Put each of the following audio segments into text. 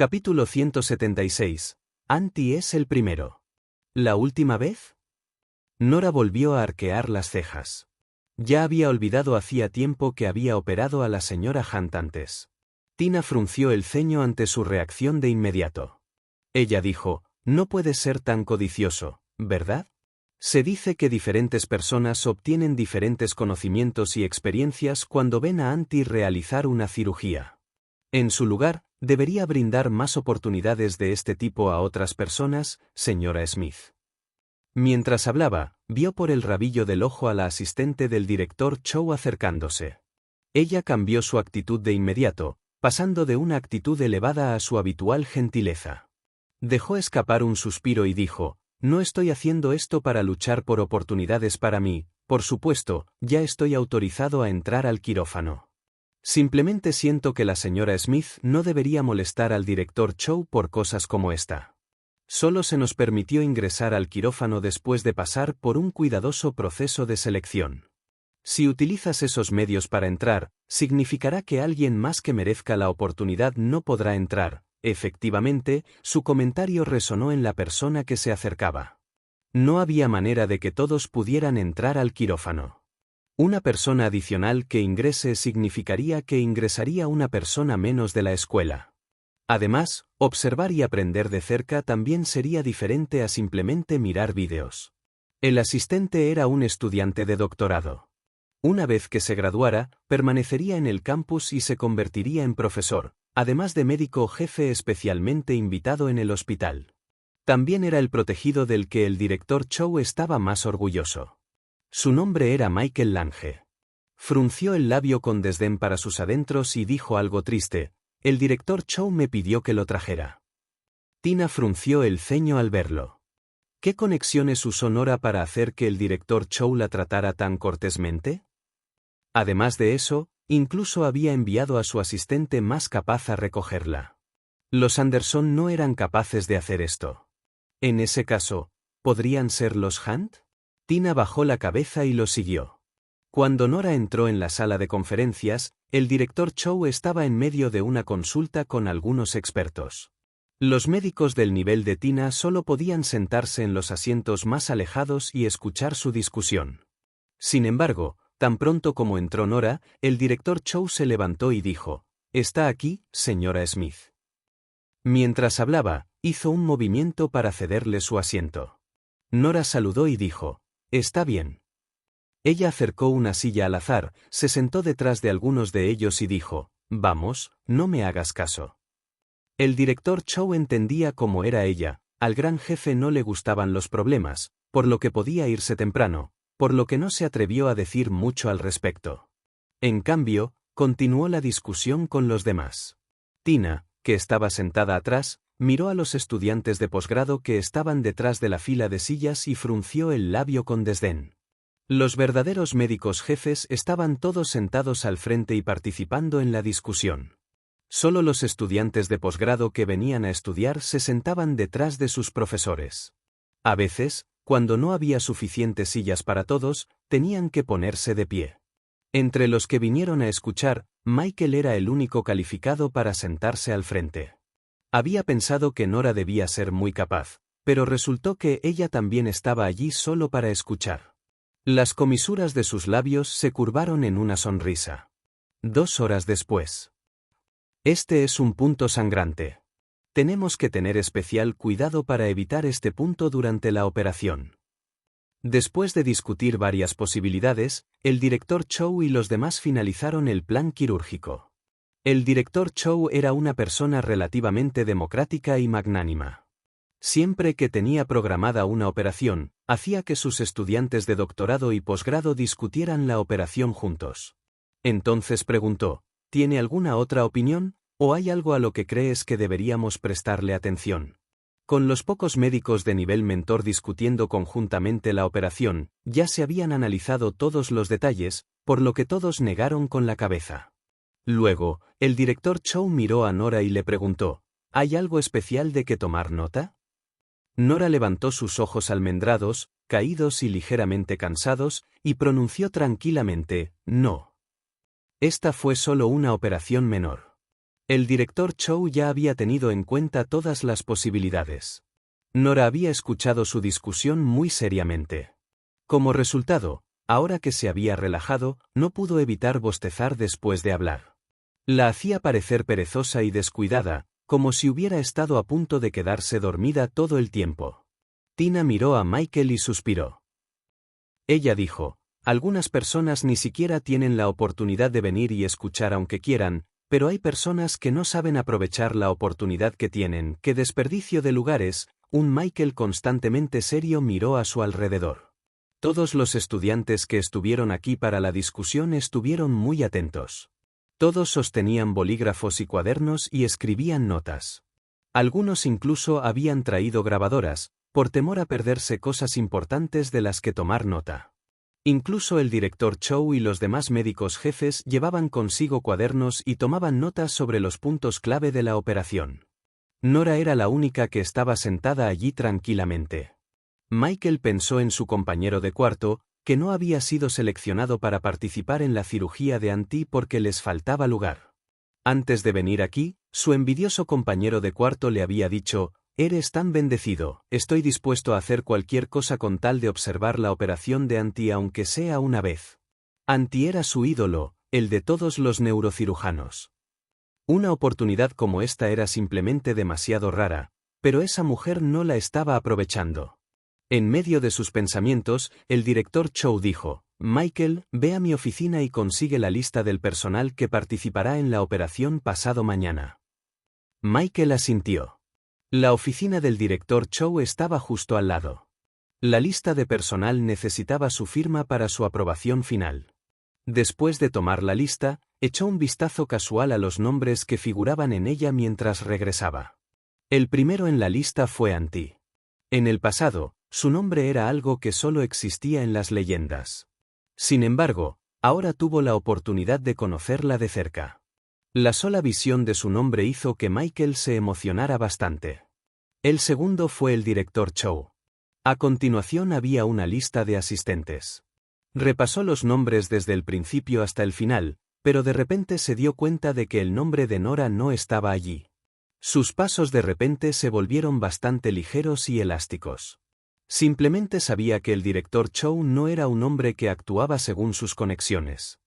Capítulo 176. Anti es el primero. ¿La última vez? Nora volvió a arquear las cejas. Ya había olvidado hacía tiempo que había operado a la señora Hunt antes. Tina frunció el ceño ante su reacción de inmediato. Ella dijo, no puedes ser tan codicioso, ¿verdad? Se dice que diferentes personas obtienen diferentes conocimientos y experiencias cuando ven a Anti realizar una cirugía. En su lugar, debería brindar más oportunidades de este tipo a otras personas, señora Smith. Mientras hablaba, vio por el rabillo del ojo a la asistente del director Chow acercándose. Ella cambió su actitud de inmediato, pasando de una actitud elevada a su habitual gentileza. Dejó escapar un suspiro y dijo, no estoy haciendo esto para luchar por oportunidades para mí, por supuesto, ya estoy autorizado a entrar al quirófano. Simplemente siento que la señora Smith no debería molestar al director Chow por cosas como esta. Solo se nos permitió ingresar al quirófano después de pasar por un cuidadoso proceso de selección. Si utilizas esos medios para entrar, significará que alguien más que merezca la oportunidad no podrá entrar. Efectivamente, su comentario resonó en la persona que se acercaba. No había manera de que todos pudieran entrar al quirófano. Una persona adicional que ingrese significaría que ingresaría una persona menos de la escuela. Además, observar y aprender de cerca también sería diferente a simplemente mirar vídeos. El asistente era un estudiante de doctorado. Una vez que se graduara, permanecería en el campus y se convertiría en profesor, además de médico jefe especialmente invitado en el hospital. También era el protegido del que el director Chow estaba más orgulloso. Su nombre era Michael Lange. Frunció el labio con desdén para sus adentros y dijo algo triste, el director Chow me pidió que lo trajera. Tina frunció el ceño al verlo. ¿Qué conexiones usó Nora para hacer que el director Chow la tratara tan cortésmente? Además de eso, incluso había enviado a su asistente más capaz a recogerla. Los Anderson no eran capaces de hacer esto. En ese caso, ¿podrían ser los Hunt? Tina bajó la cabeza y lo siguió. Cuando Nora entró en la sala de conferencias, el director Chow estaba en medio de una consulta con algunos expertos. Los médicos del nivel de Tina solo podían sentarse en los asientos más alejados y escuchar su discusión. Sin embargo, tan pronto como entró Nora, el director Chow se levantó y dijo, «¿Está aquí, señora Smith?» Mientras hablaba, hizo un movimiento para cederle su asiento. Nora saludó y dijo, «Está bien». Ella acercó una silla al azar, se sentó detrás de algunos de ellos y dijo, «Vamos, no me hagas caso». El director Chow entendía cómo era ella, al gran jefe no le gustaban los problemas, por lo que podía irse temprano, por lo que no se atrevió a decir mucho al respecto. En cambio, continuó la discusión con los demás. Tina, que estaba sentada atrás, miró a los estudiantes de posgrado que estaban detrás de la fila de sillas y frunció el labio con desdén. Los verdaderos médicos jefes estaban todos sentados al frente y participando en la discusión. Solo los estudiantes de posgrado que venían a estudiar se sentaban detrás de sus profesores. A veces, cuando no había suficientes sillas para todos, tenían que ponerse de pie. Entre los que vinieron a escuchar, Michael era el único calificado para sentarse al frente. Había pensado que Nora debía ser muy capaz, pero resultó que ella también estaba allí solo para escuchar. Las comisuras de sus labios se curvaron en una sonrisa. 2 horas después. Este es un punto sangrante. Tenemos que tener especial cuidado para evitar este punto durante la operación. Después de discutir varias posibilidades, el director Chow y los demás finalizaron el plan quirúrgico. El director Chow era una persona relativamente democrática y magnánima. Siempre que tenía programada una operación, hacía que sus estudiantes de doctorado y posgrado discutieran la operación juntos. Entonces preguntó, ¿tiene alguna otra opinión, o hay algo a lo que crees que deberíamos prestarle atención? Con los pocos médicos de nivel mentor discutiendo conjuntamente la operación, ya se habían analizado todos los detalles, por lo que todos negaron con la cabeza. Luego, el director Chow miró a Nora y le preguntó, ¿hay algo especial de que tomar nota? Nora levantó sus ojos almendrados, caídos y ligeramente cansados, y pronunció tranquilamente, «No». Esta fue solo una operación menor. El director Chow ya había tenido en cuenta todas las posibilidades. Nora había escuchado su discusión muy seriamente. Como resultado, ahora que se había relajado, no pudo evitar bostezar después de hablar. La hacía parecer perezosa y descuidada, como si hubiera estado a punto de quedarse dormida todo el tiempo. Tina miró a Michael y suspiró. Ella dijo, algunas personas ni siquiera tienen la oportunidad de venir y escuchar aunque quieran, pero hay personas que no saben aprovechar la oportunidad que tienen. ¡Qué desperdicio de lugares! Un Michael constantemente serio miró a su alrededor. Todos los estudiantes que estuvieron aquí para la discusión estuvieron muy atentos. Todos sostenían bolígrafos y cuadernos y escribían notas. Algunos incluso habían traído grabadoras, por temor a perderse cosas importantes de las que tomar nota. Incluso el director Chow y los demás médicos jefes llevaban consigo cuadernos y tomaban notas sobre los puntos clave de la operación. Nora era la única que estaba sentada allí tranquilamente. Michael pensó en su compañero de cuarto, que no había sido seleccionado para participar en la cirugía de Anti porque les faltaba lugar. Antes de venir aquí, su envidioso compañero de cuarto le había dicho, «Eres tan bendecido, estoy dispuesto a hacer cualquier cosa con tal de observar la operación de Anti aunque sea una vez». Anti era su ídolo, el de todos los neurocirujanos. Una oportunidad como esta era simplemente demasiado rara, pero esa mujer no la estaba aprovechando. En medio de sus pensamientos, el director Chow dijo, «Michael, ve a mi oficina y consigue la lista del personal que participará en la operación pasado mañana». Michael asintió. La oficina del director Chow estaba justo al lado. La lista de personal necesitaba su firma para su aprobación final. Después de tomar la lista, echó un vistazo casual a los nombres que figuraban en ella mientras regresaba. El primero en la lista fue Anti. En el pasado, su nombre era algo que solo existía en las leyendas. Sin embargo, ahora tuvo la oportunidad de conocerla de cerca. La sola visión de su nombre hizo que Michael se emocionara bastante. El segundo fue el director Chow. A continuación había una lista de asistentes. Repasó los nombres desde el principio hasta el final, pero de repente se dio cuenta de que el nombre de Nora no estaba allí. Sus pasos de repente se volvieron bastante ligeros y elásticos. Simplemente sabía que el director Chow no era un hombre que actuaba según sus conexiones.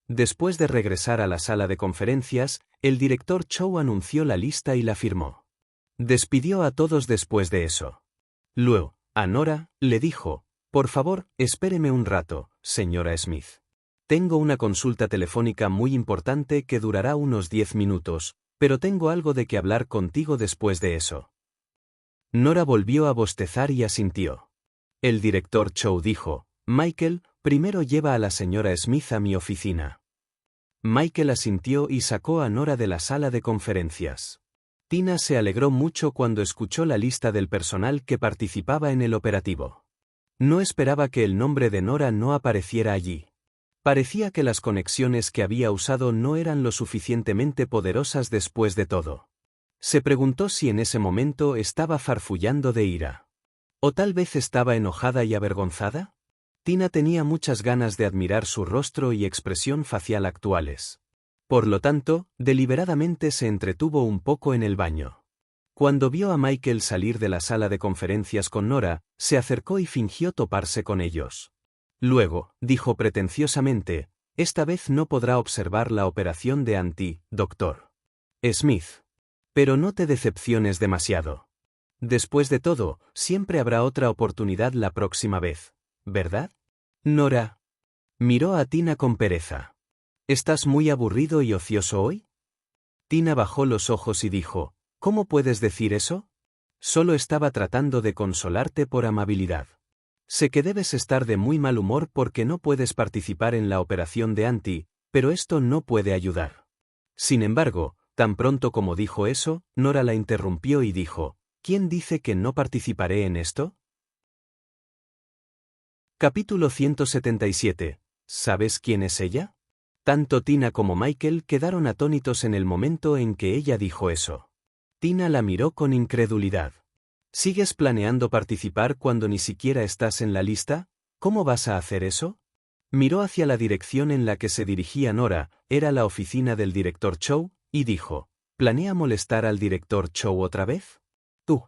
Después de regresar a la sala de conferencias, el director Chow anunció la lista y la firmó. Despidió a todos después de eso. Luego, a Nora, le dijo, «Por favor, espéreme un rato, señora Smith. Tengo una consulta telefónica muy importante que durará unos 10 minutos, pero tengo algo de que hablar contigo después de eso». Nora volvió a bostezar y asintió. El director Chow dijo, «Michael, primero lleva a la señora Smith a mi oficina». Michael asintió y sacó a Nora de la sala de conferencias. Tina se alegró mucho cuando escuchó la lista del personal que participaba en el operativo. No esperaba que el nombre de Nora no apareciera allí. Parecía que las conexiones que había usado no eran lo suficientemente poderosas después de todo. Se preguntó si en ese momento estaba farfullando de ira. ¿O tal vez estaba enojada y avergonzada? Tina tenía muchas ganas de admirar su rostro y expresión facial actuales. Por lo tanto, deliberadamente se entretuvo un poco en el baño. Cuando vio a Michael salir de la sala de conferencias con Nora, se acercó y fingió toparse con ellos. Luego, dijo pretenciosamente, «Esta vez no podrá observar la operación de Anti, Dr. Smith. Pero no te decepciones demasiado. Después de todo, siempre habrá otra oportunidad la próxima vez, ¿verdad?» Nora miró a Tina con pereza. «¿Estás muy aburrido y ocioso hoy?» Tina bajó los ojos y dijo, «¿Cómo puedes decir eso? Solo estaba tratando de consolarte por amabilidad. Sé que debes estar de muy mal humor porque no puedes participar en la operación de Anti, pero esto no puede ayudar». Sin embargo, tan pronto como dijo eso, Nora la interrumpió y dijo, «¿Quién dice que no participaré en esto?» Capítulo 177. ¿Sabes quién es ella? Tanto Tina como Michael quedaron atónitos en el momento en que ella dijo eso. Tina la miró con incredulidad. ¿Sigues planeando participar cuando ni siquiera estás en la lista? ¿Cómo vas a hacer eso? Miró hacia la dirección en la que se dirigía Nora, era la oficina del director Chow, y dijo, ¿Planea molestar al director Chow otra vez? Tú.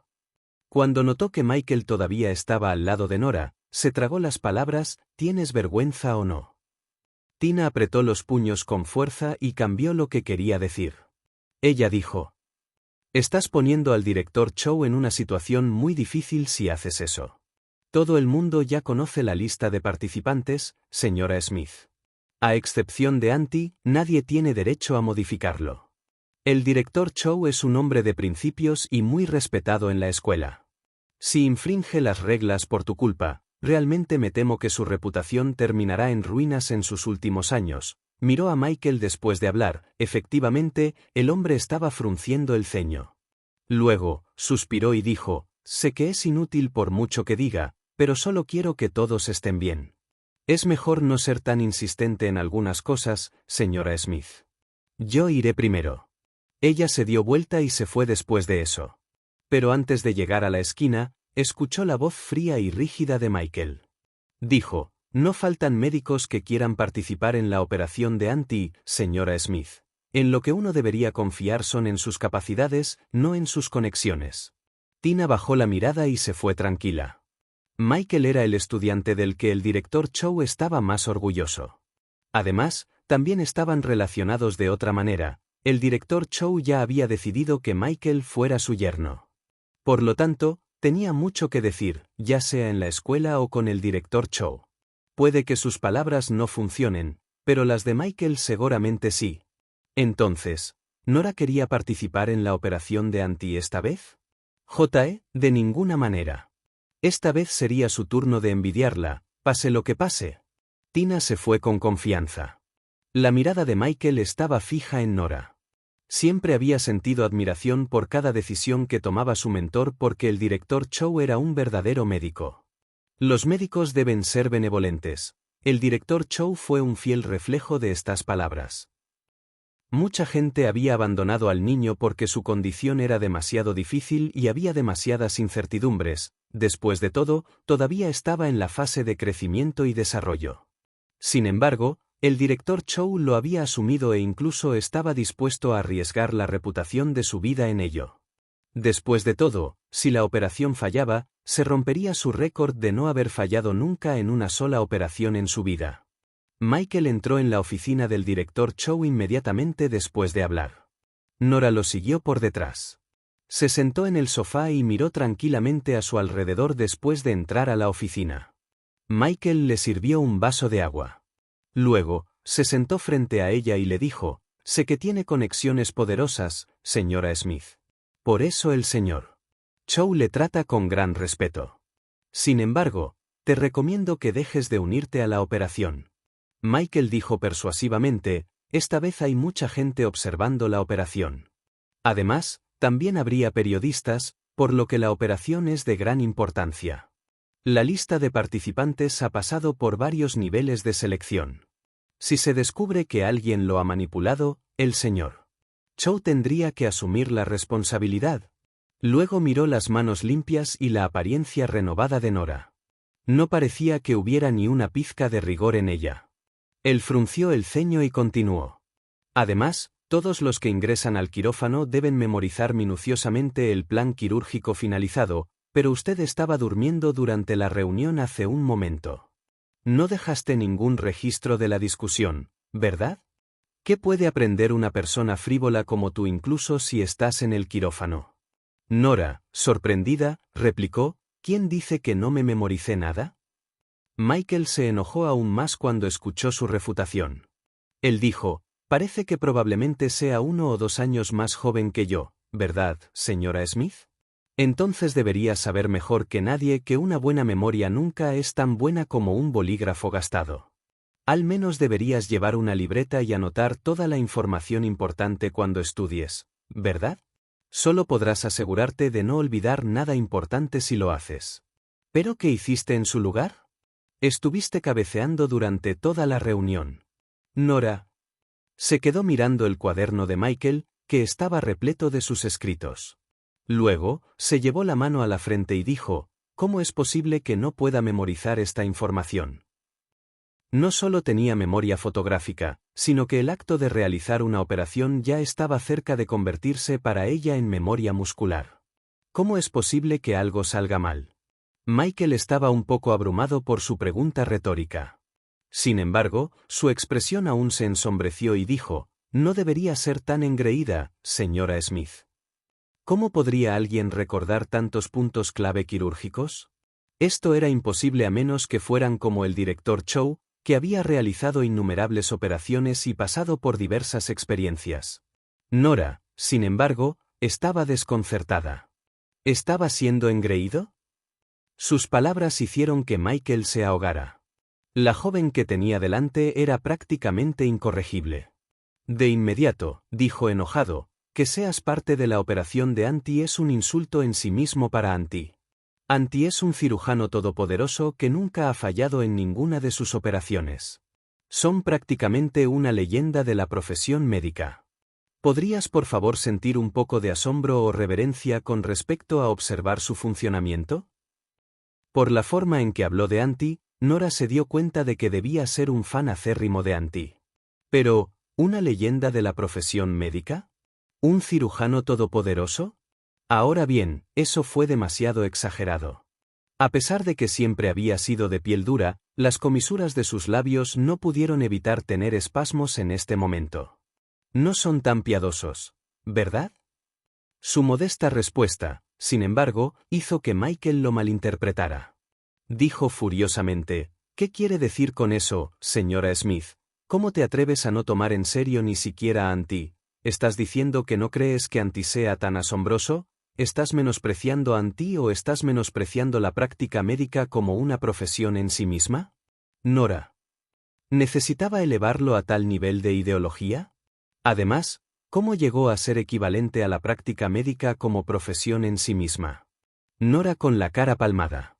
Cuando notó que Michael todavía estaba al lado de Nora, se tragó las palabras, ¿tienes vergüenza o no? Tina apretó los puños con fuerza y cambió lo que quería decir. Ella dijo: estás poniendo al director Chow en una situación muy difícil si haces eso. Todo el mundo ya conoce la lista de participantes, señora Smith. A excepción de Auntie, nadie tiene derecho a modificarlo. El director Chow es un hombre de principios y muy respetado en la escuela. Si infringe las reglas por tu culpa, realmente me temo que su reputación terminará en ruinas en sus últimos años. Miró a Michael después de hablar. Efectivamente, el hombre estaba frunciendo el ceño. Luego, suspiró y dijo: sé que es inútil por mucho que diga, pero solo quiero que todos estén bien. Es mejor no ser tan insistente en algunas cosas, señora Smith. Yo iré primero. Ella se dio vuelta y se fue después de eso. Pero antes de llegar a la esquina, escuchó la voz fría y rígida de Michael. Dijo: no faltan médicos que quieran participar en la operación de Auntie, señora Smith. En lo que uno debería confiar son en sus capacidades, no en sus conexiones. Tina bajó la mirada y se fue tranquila. Michael era el estudiante del que el director Chow estaba más orgulloso. Además, también estaban relacionados de otra manera. El director Chow ya había decidido que Michael fuera su yerno. Por lo tanto, tenía mucho que decir, ya sea en la escuela o con el director Chow. Puede que sus palabras no funcionen, pero las de Michael seguramente sí. Entonces, ¿Nora quería participar en la operación de Auntie esta vez? De ninguna manera. Esta vez sería su turno de envidiarla, pase lo que pase. Tina se fue con confianza. La mirada de Michael estaba fija en Nora. Siempre había sentido admiración por cada decisión que tomaba su mentor porque el director Chow era un verdadero médico. Los médicos deben ser benevolentes. El director Chow fue un fiel reflejo de estas palabras. Mucha gente había abandonado al niño porque su condición era demasiado difícil y había demasiadas incertidumbres. Después de todo, todavía estaba en la fase de crecimiento y desarrollo. Sin embargo, el director Chow lo había asumido e incluso estaba dispuesto a arriesgar la reputación de su vida en ello. Después de todo, si la operación fallaba, se rompería su récord de no haber fallado nunca en una sola operación en su vida. Michael entró en la oficina del director Chow inmediatamente después de hablar. Nora lo siguió por detrás. Se sentó en el sofá y miró tranquilamente a su alrededor después de entrar a la oficina. Michael le sirvió un vaso de agua. Luego, se sentó frente a ella y le dijo: sé que tiene conexiones poderosas, señora Smith. Por eso el señor Chow le trata con gran respeto. Sin embargo, te recomiendo que dejes de unirte a la operación. Michael dijo persuasivamente: esta vez hay mucha gente observando la operación. Además, también habría periodistas, por lo que la operación es de gran importancia. La lista de participantes ha pasado por varios niveles de selección. Si se descubre que alguien lo ha manipulado, el señor Chow tendría que asumir la responsabilidad. Luego miró las manos limpias y la apariencia renovada de Nora. No parecía que hubiera ni una pizca de rigor en ella. Él frunció el ceño y continuó: además, todos los que ingresan al quirófano deben memorizar minuciosamente el plan quirúrgico finalizado, pero usted estaba durmiendo durante la reunión hace un momento. No dejaste ningún registro de la discusión, ¿verdad? ¿Qué puede aprender una persona frívola como tú incluso si estás en el quirófano? Nora, sorprendida, replicó: ¿quién dice que no me memoricé nada? Michael se enojó aún más cuando escuchó su refutación. Él dijo: parece que probablemente sea 1 o 2 años más joven que yo, ¿verdad, señora Smith? Entonces deberías saber mejor que nadie que una buena memoria nunca es tan buena como un bolígrafo gastado. Al menos deberías llevar una libreta y anotar toda la información importante cuando estudies, ¿verdad? Solo podrás asegurarte de no olvidar nada importante si lo haces. ¿Pero qué hiciste en su lugar? Estuviste cabeceando durante toda la reunión. Nora se quedó mirando el cuaderno de Michael, que estaba repleto de sus escritos. Luego, se llevó la mano a la frente y dijo: ¿cómo es posible que no pueda memorizar esta información? No solo tenía memoria fotográfica, sino que el acto de realizar una operación ya estaba cerca de convertirse para ella en memoria muscular. ¿Cómo es posible que algo salga mal? Michael estaba un poco abrumado por su pregunta retórica. Sin embargo, su expresión aún se ensombreció y dijo: «No debería ser tan engreída, señora Smith. ¿Cómo podría alguien recordar tantos puntos clave quirúrgicos? Esto era imposible a menos que fueran como el director Chow, que había realizado innumerables operaciones y pasado por diversas experiencias». Nora, sin embargo, estaba desconcertada. ¿Estaba siendo engreído? Sus palabras hicieron que Michael se ahogara. La joven que tenía delante era prácticamente incorregible. De inmediato, dijo enojado, que seas parte de la operación de Anti es un insulto en sí mismo para Anti. Anti es un cirujano todopoderoso que nunca ha fallado en ninguna de sus operaciones. Son prácticamente una leyenda de la profesión médica. ¿Podrías por favor sentir un poco de asombro o reverencia con respecto a observar su funcionamiento? Por la forma en que habló de Anti, Nora se dio cuenta de que debía ser un fan acérrimo de Anti. Pero, ¿una leyenda de la profesión médica? ¿Un cirujano todopoderoso? Ahora bien, eso fue demasiado exagerado. A pesar de que siempre había sido de piel dura, las comisuras de sus labios no pudieron evitar tener espasmos en este momento. No son tan piadosos, ¿verdad? Su modesta respuesta, sin embargo, hizo que Michael lo malinterpretara. Dijo furiosamente: «¿Qué quiere decir con eso, señora Smith? ¿Cómo te atreves a no tomar en serio ni siquiera a Anti? ¿Estás diciendo que no crees que Anti sea tan asombroso? ¿Estás menospreciando a Anti o estás menospreciando la práctica médica como una profesión en sí misma?» Nora. ¿Necesitaba elevarlo a tal nivel de ideología? Además, ¿cómo llegó a ser equivalente a la práctica médica como profesión en sí misma? Nora con la cara palmada.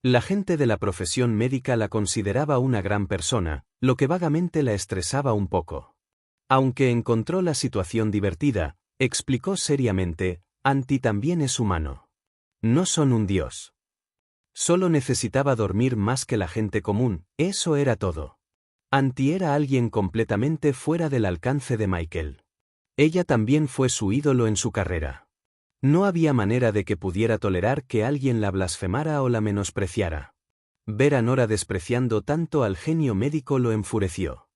La gente de la profesión médica la consideraba una gran persona, lo que vagamente la estresaba un poco. Aunque encontró la situación divertida, explicó seriamente: «Anti también es humano. No son un dios. Solo necesitaba dormir más que la gente común, eso era todo». Anti era alguien completamente fuera del alcance de Michael. Ella también fue su ídolo en su carrera. No había manera de que pudiera tolerar que alguien la blasfemara o la menospreciara. Ver a Nora despreciando tanto al genio médico lo enfureció.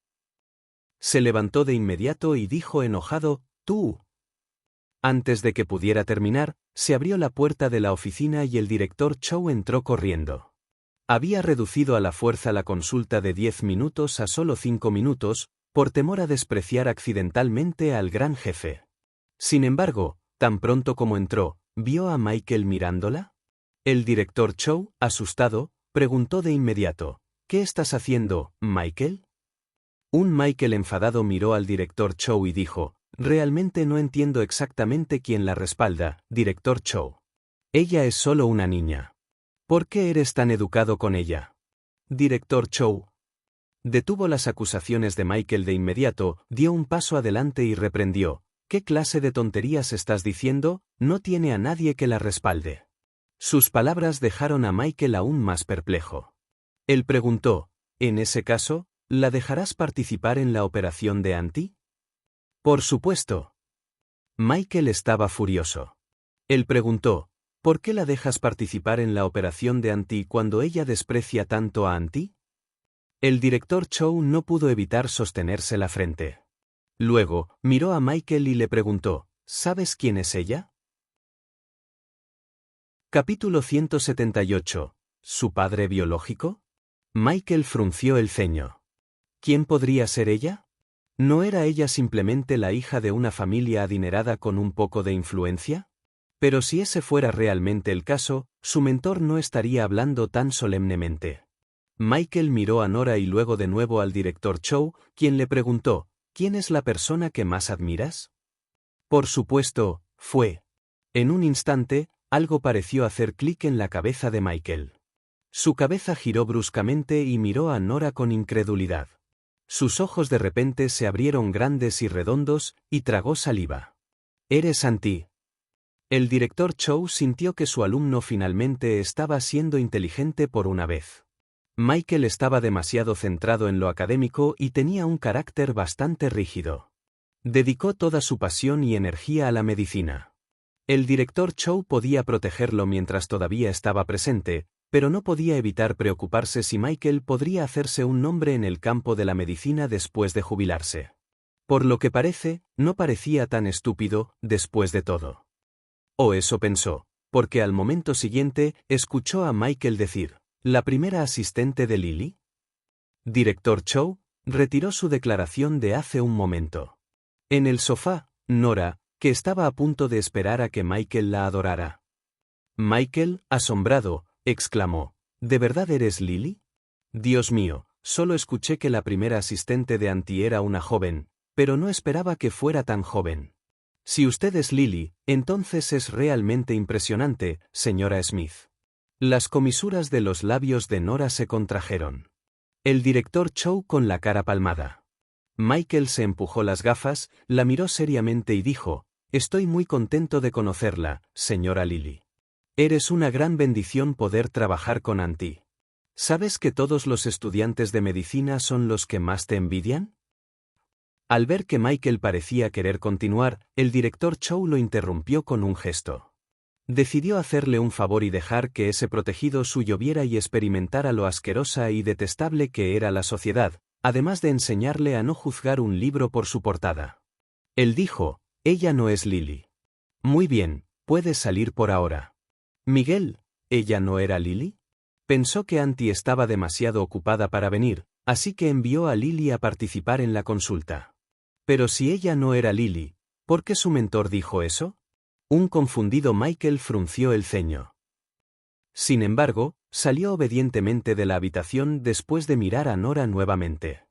Se levantó de inmediato y dijo enojado: «Tú». Antes de que pudiera terminar, se abrió la puerta de la oficina y el director Chow entró corriendo. Había reducido a la fuerza la consulta de 10 minutos a solo 5 minutos, por temor a despreciar accidentalmente al gran jefe. Sin embargo, tan pronto como entró, ¿vio a Michael mirándola? El director Chow, asustado, preguntó de inmediato: «¿Qué estás haciendo, Michael?». Un Michael enfadado miró al director Chow y dijo: «Realmente no entiendo exactamente quién la respalda, director Chow. Ella es solo una niña. ¿Por qué eres tan educado con ella?». Director Chow detuvo las acusaciones de Michael de inmediato, dio un paso adelante y reprendió: «¿Qué clase de tonterías estás diciendo? No tiene a nadie que la respalde». Sus palabras dejaron a Michael aún más perplejo. Él preguntó: «¿En ese caso, la dejarás participar en la operación de Anti?». «Por supuesto». Michael estaba furioso. Él preguntó: «¿Por qué la dejas participar en la operación de Anti cuando ella desprecia tanto a Anti?». El director Chow no pudo evitar sostenerse la frente. Luego, miró a Michael y le preguntó: «¿Sabes quién es ella?». Capítulo 178. ¿Su padre biológico? Michael frunció el ceño. ¿Quién podría ser ella? ¿No era ella simplemente la hija de una familia adinerada con un poco de influencia? Pero si ese fuera realmente el caso, su mentor no estaría hablando tan solemnemente. Michael miró a Nora y luego de nuevo al director Chow, quien le preguntó: «¿Quién es la persona que más admiras?». Por supuesto, fue. En un instante, algo pareció hacer clic en la cabeza de Michael. Su cabeza giró bruscamente y miró a Nora con incredulidad. Sus ojos de repente se abrieron grandes y redondos, y tragó saliva. «¿Eres Anti?». El director Chow sintió que su alumno finalmente estaba siendo inteligente por una vez. Michael estaba demasiado centrado en lo académico y tenía un carácter bastante rígido. Dedicó toda su pasión y energía a la medicina. El director Chow podía protegerlo mientras todavía estaba presente, pero no podía evitar preocuparse si Michael podría hacerse un nombre en el campo de la medicina después de jubilarse. Por lo que parece, no parecía tan estúpido, después de todo. O eso pensó, porque al momento siguiente, escuchó a Michael decir, ¿la primera asistente de Lily? Director Chow retiró su declaración de hace un momento. En el sofá, Nora, que estaba a punto de esperar a que Michael la adorara. Michael, asombrado, exclamó, ¿de verdad eres Lily? Dios mío, solo escuché que la primera asistente de Auntie era una joven, pero no esperaba que fuera tan joven. Si usted es Lily, entonces es realmente impresionante, señora Smith. Las comisuras de los labios de Nora se contrajeron. El director Chow con la cara palmada. Michael se empujó las gafas, la miró seriamente y dijo, estoy muy contento de conocerla, señora Lily. Eres una gran bendición poder trabajar con Auntie. ¿Sabes que todos los estudiantes de medicina son los que más te envidian? Al ver que Michael parecía querer continuar, el director Chow lo interrumpió con un gesto. Decidió hacerle un favor y dejar que ese protegido suyo viera y experimentara lo asquerosa y detestable que era la sociedad, además de enseñarle a no juzgar un libro por su portada. Él dijo, ella no es Lily. Muy bien, puedes salir por ahora. Miguel, ¿ella no era Lily? Pensó que Auntie estaba demasiado ocupada para venir, así que envió a Lily a participar en la consulta. Pero si ella no era Lily, ¿por qué su mentor dijo eso? Un confundido Michael frunció el ceño. Sin embargo, salió obedientemente de la habitación después de mirar a Nora nuevamente.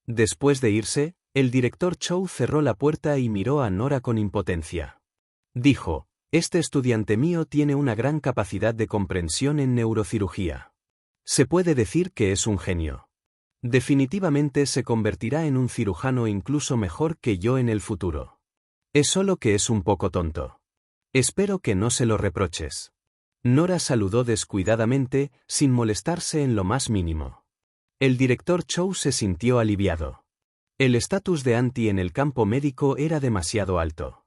Después de irse, el director Chow cerró la puerta y miró a Nora con impotencia. Dijo, este estudiante mío tiene una gran capacidad de comprensión en neurocirugía. Se puede decir que es un genio. Definitivamente se convertirá en un cirujano incluso mejor que yo en el futuro. Es solo que es un poco tonto. Espero que no se lo reproches. Nora saludó descuidadamente, sin molestarse en lo más mínimo. El director Chow se sintió aliviado. El estatus de Auntie en el campo médico era demasiado alto.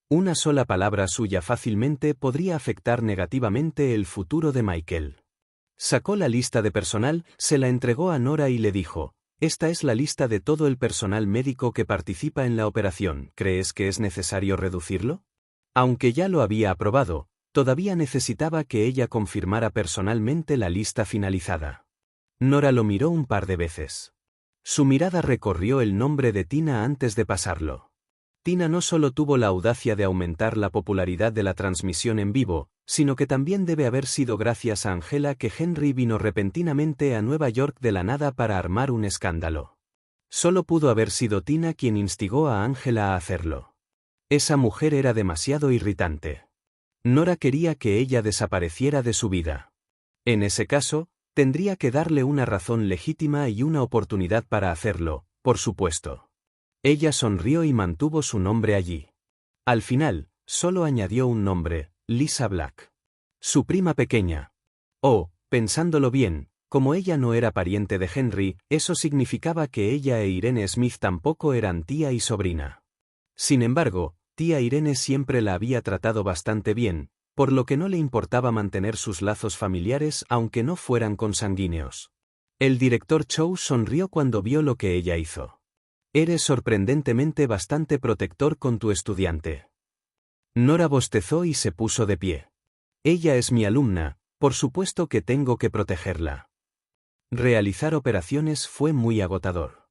Una sola palabra suya fácilmente podría afectar negativamente el futuro de Michael. Sacó la lista de personal, se la entregó a Nora y le dijo, esta es la lista de todo el personal médico que participa en la operación, ¿crees que es necesario reducirlo? Aunque ya lo había aprobado, todavía necesitaba que ella confirmara personalmente la lista finalizada. Nora lo miró un par de veces. Su mirada recorrió el nombre de Tina antes de pasarlo. Tina no solo tuvo la audacia de aumentar la popularidad de la transmisión en vivo, sino que también debe haber sido gracias a Angela que Henry vino repentinamente a Nueva York de la nada para armar un escándalo. Solo pudo haber sido Tina quien instigó a Angela a hacerlo. Esa mujer era demasiado irritante. Nora quería que ella desapareciera de su vida. En ese caso, tendría que darle una razón legítima y una oportunidad para hacerlo, por supuesto. Ella sonrió y mantuvo su nombre allí. Al final, solo añadió un nombre, Lisa Black. Su prima pequeña. Oh, pensándolo bien, como ella no era pariente de Henry, eso significaba que ella e Irene Smith tampoco eran tía y sobrina. Sin embargo, tía Irene siempre la había tratado bastante bien, por lo que no le importaba mantener sus lazos familiares aunque no fueran consanguíneos. El director Chow sonrió cuando vio lo que ella hizo. Eres sorprendentemente bastante protector con tu estudiante. Nora bostezó y se puso de pie. Ella es mi alumna, por supuesto que tengo que protegerla. Realizar operaciones fue muy agotador.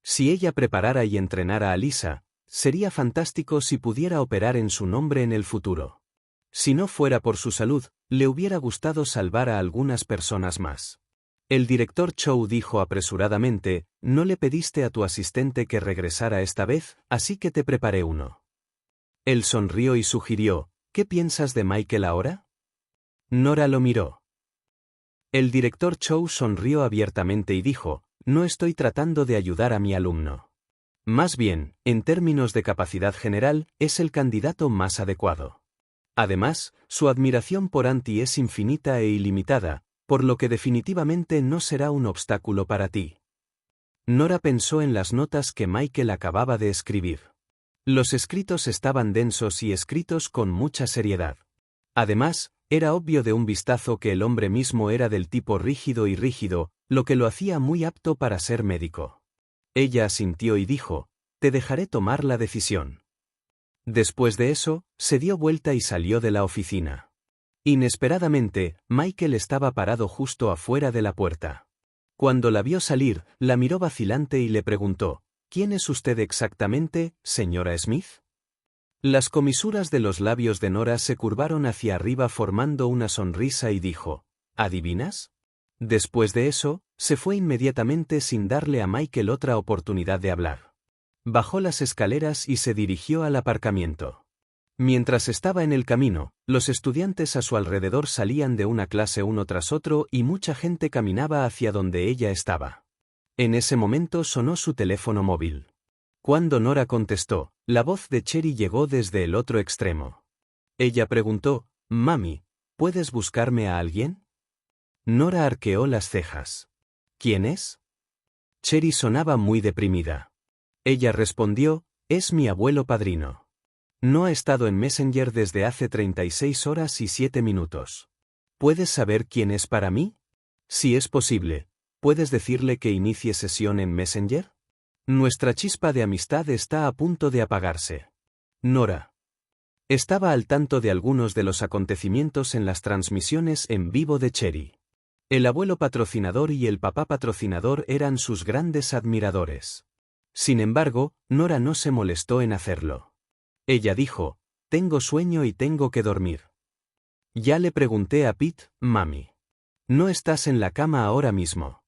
Si ella preparara y entrenara a Lisa, sería fantástico si pudiera operar en su nombre en el futuro. Si no fuera por su salud, le hubiera gustado salvar a algunas personas más. El director Chow dijo apresuradamente, no le pediste a tu asistente que regresara esta vez, así que te preparé uno. Él sonrió y sugirió, ¿qué piensas de Michael ahora? Nora lo miró. El director Chow sonrió abiertamente y dijo, no estoy tratando de ayudar a mi alumno. Más bien, en términos de capacidad general, es el candidato más adecuado. Además, su admiración por Auntie es infinita e ilimitada, por lo que definitivamente no será un obstáculo para ti. Nora pensó en las notas que Michael acababa de escribir. Los escritos estaban densos y escritos con mucha seriedad. Además, era obvio de un vistazo que el hombre mismo era del tipo rígido y rígido, lo que lo hacía muy apto para ser médico. Ella asintió y dijo, «Te dejaré tomar la decisión». Después de eso, se dio vuelta y salió de la oficina. Inesperadamente, Michael estaba parado justo afuera de la puerta. Cuando la vio salir, la miró vacilante y le preguntó, «¿Quién es usted exactamente, señora Smith?». Las comisuras de los labios de Nora se curvaron hacia arriba formando una sonrisa y dijo, «¿Adivinas?». Después de eso, se fue inmediatamente sin darle a Michael otra oportunidad de hablar. Bajó las escaleras y se dirigió al aparcamiento. Mientras estaba en el camino, los estudiantes a su alrededor salían de una clase uno tras otro y mucha gente caminaba hacia donde ella estaba. En ese momento sonó su teléfono móvil. Cuando Nora contestó, la voz de Cherry llegó desde el otro extremo. Ella preguntó, «Mami, ¿puedes buscarme a alguien?». Nora arqueó las cejas. «¿Quién es?». Cherry sonaba muy deprimida. Ella respondió, «Es mi abuelo padrino. No ha estado en Messenger desde hace 36 horas y 7 minutos. ¿Puedes saber quién es para mí? Si es posible, ¿puedes decirle que inicie sesión en Messenger? Nuestra chispa de amistad está a punto de apagarse». Nora estaba al tanto de algunos de los acontecimientos en las transmisiones en vivo de Cherry. El abuelo patrocinador y el papá patrocinador eran sus grandes admiradores. Sin embargo, Nora no se molestó en hacerlo. Ella dijo, «Tengo sueño y tengo que dormir». «Ya le pregunté a Pete, mami. No estás en la cama ahora mismo.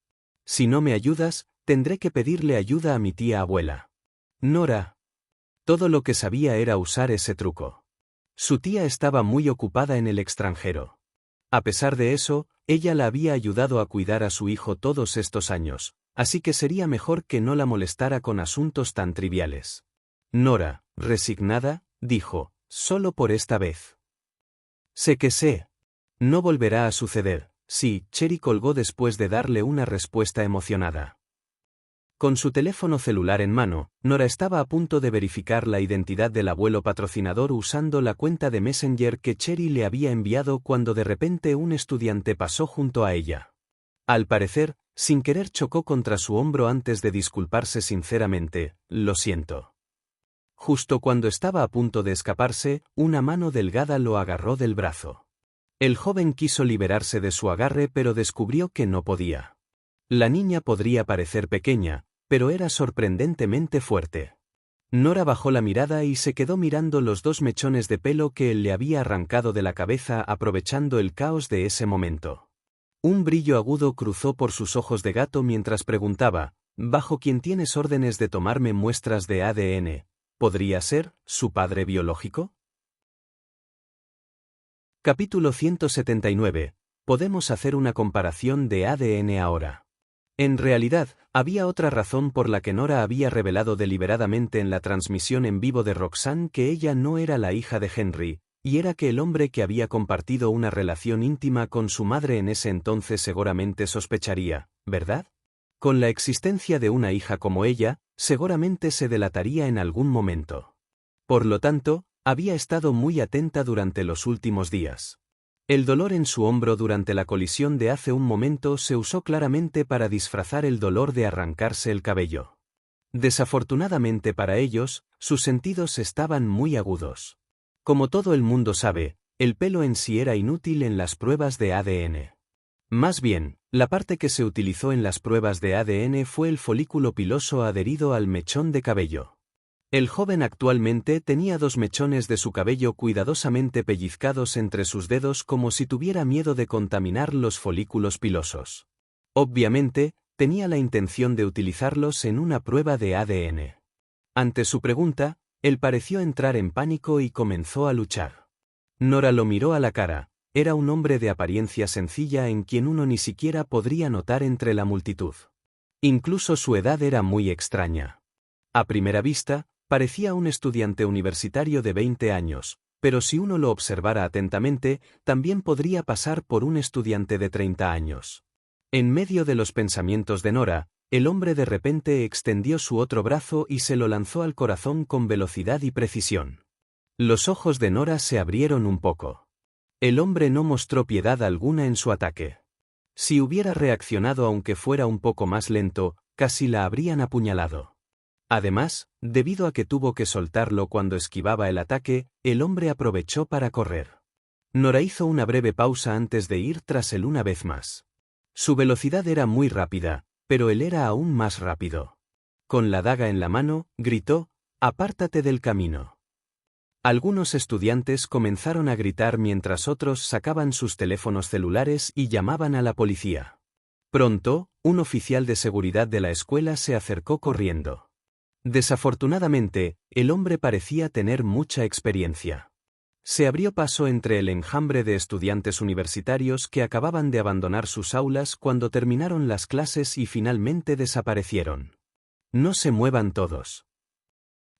Si no me ayudas, tendré que pedirle ayuda a mi tía abuela». Nora. Todo lo que sabía era usar ese truco. Su tía estaba muy ocupada en el extranjero. A pesar de eso, ella la había ayudado a cuidar a su hijo todos estos años, así que sería mejor que no la molestara con asuntos tan triviales. Nora, resignada, dijo, «Solo por esta vez». «Sé que sé. No volverá a suceder». Sí, Cherry colgó después de darle una respuesta emocionada. Con su teléfono celular en mano, Nora estaba a punto de verificar la identidad del abuelo patrocinador usando la cuenta de Messenger que Cherry le había enviado cuando de repente un estudiante pasó junto a ella. Al parecer, sin querer chocó contra su hombro antes de disculparse sinceramente, «Lo siento». Justo cuando estaba a punto de escaparse, una mano delgada lo agarró del brazo. El joven quiso liberarse de su agarre pero descubrió que no podía. La niña podría parecer pequeña, pero era sorprendentemente fuerte. Nora bajó la mirada y se quedó mirando los 2 mechones de pelo que él le había arrancado de la cabeza aprovechando el caos de ese momento. Un brillo agudo cruzó por sus ojos de gato mientras preguntaba, «¿Bajo quién tienes órdenes de tomarme muestras de ADN? ¿Podría ser su padre biológico?». Capítulo 179. Podemos hacer una comparación de ADN ahora. En realidad, había otra razón por la que Nora había revelado deliberadamente en la transmisión en vivo de Roxanne que ella no era la hija de Henry, y era que el hombre que había compartido una relación íntima con su madre en ese entonces seguramente sospecharía, ¿verdad? Con la existencia de una hija como ella, seguramente se delataría en algún momento. Por lo tanto, había estado muy atenta durante los últimos días. El dolor en su hombro durante la colisión de hace un momento se usó claramente para disfrazar el dolor de arrancarse el cabello. Desafortunadamente para ellos, sus sentidos estaban muy agudos. Como todo el mundo sabe, el pelo en sí era inútil en las pruebas de ADN. Más bien, la parte que se utilizó en las pruebas de ADN fue el folículo piloso adherido al mechón de cabello. El joven actualmente tenía 2 mechones de su cabello cuidadosamente pellizcados entre sus dedos como si tuviera miedo de contaminar los folículos pilosos. Obviamente, tenía la intención de utilizarlos en una prueba de ADN. Ante su pregunta, él pareció entrar en pánico y comenzó a luchar. Nora lo miró a la cara, era un hombre de apariencia sencilla en quien uno ni siquiera podría notar entre la multitud. Incluso su edad era muy extraña. A primera vista, parecía un estudiante universitario de 20 años, pero si uno lo observara atentamente, también podría pasar por un estudiante de 30 años. En medio de los pensamientos de Nora, el hombre de repente extendió su otro brazo y se lo lanzó al corazón con velocidad y precisión. Los ojos de Nora se abrieron un poco. El hombre no mostró piedad alguna en su ataque. Si hubiera reaccionado aunque fuera un poco más lento, casi la habrían apuñalado. Además, debido a que tuvo que soltarlo cuando esquivaba el ataque, el hombre aprovechó para correr. Nora hizo una breve pausa antes de ir tras él una vez más. Su velocidad era muy rápida, pero él era aún más rápido. Con la daga en la mano, gritó: «Apártate del camino». Algunos estudiantes comenzaron a gritar mientras otros sacaban sus teléfonos celulares y llamaban a la policía. Pronto, un oficial de seguridad de la escuela se acercó corriendo. Desafortunadamente, el hombre parecía tener mucha experiencia. Se abrió paso entre el enjambre de estudiantes universitarios que acababan de abandonar sus aulas cuando terminaron las clases y finalmente desaparecieron. «No se muevan todos».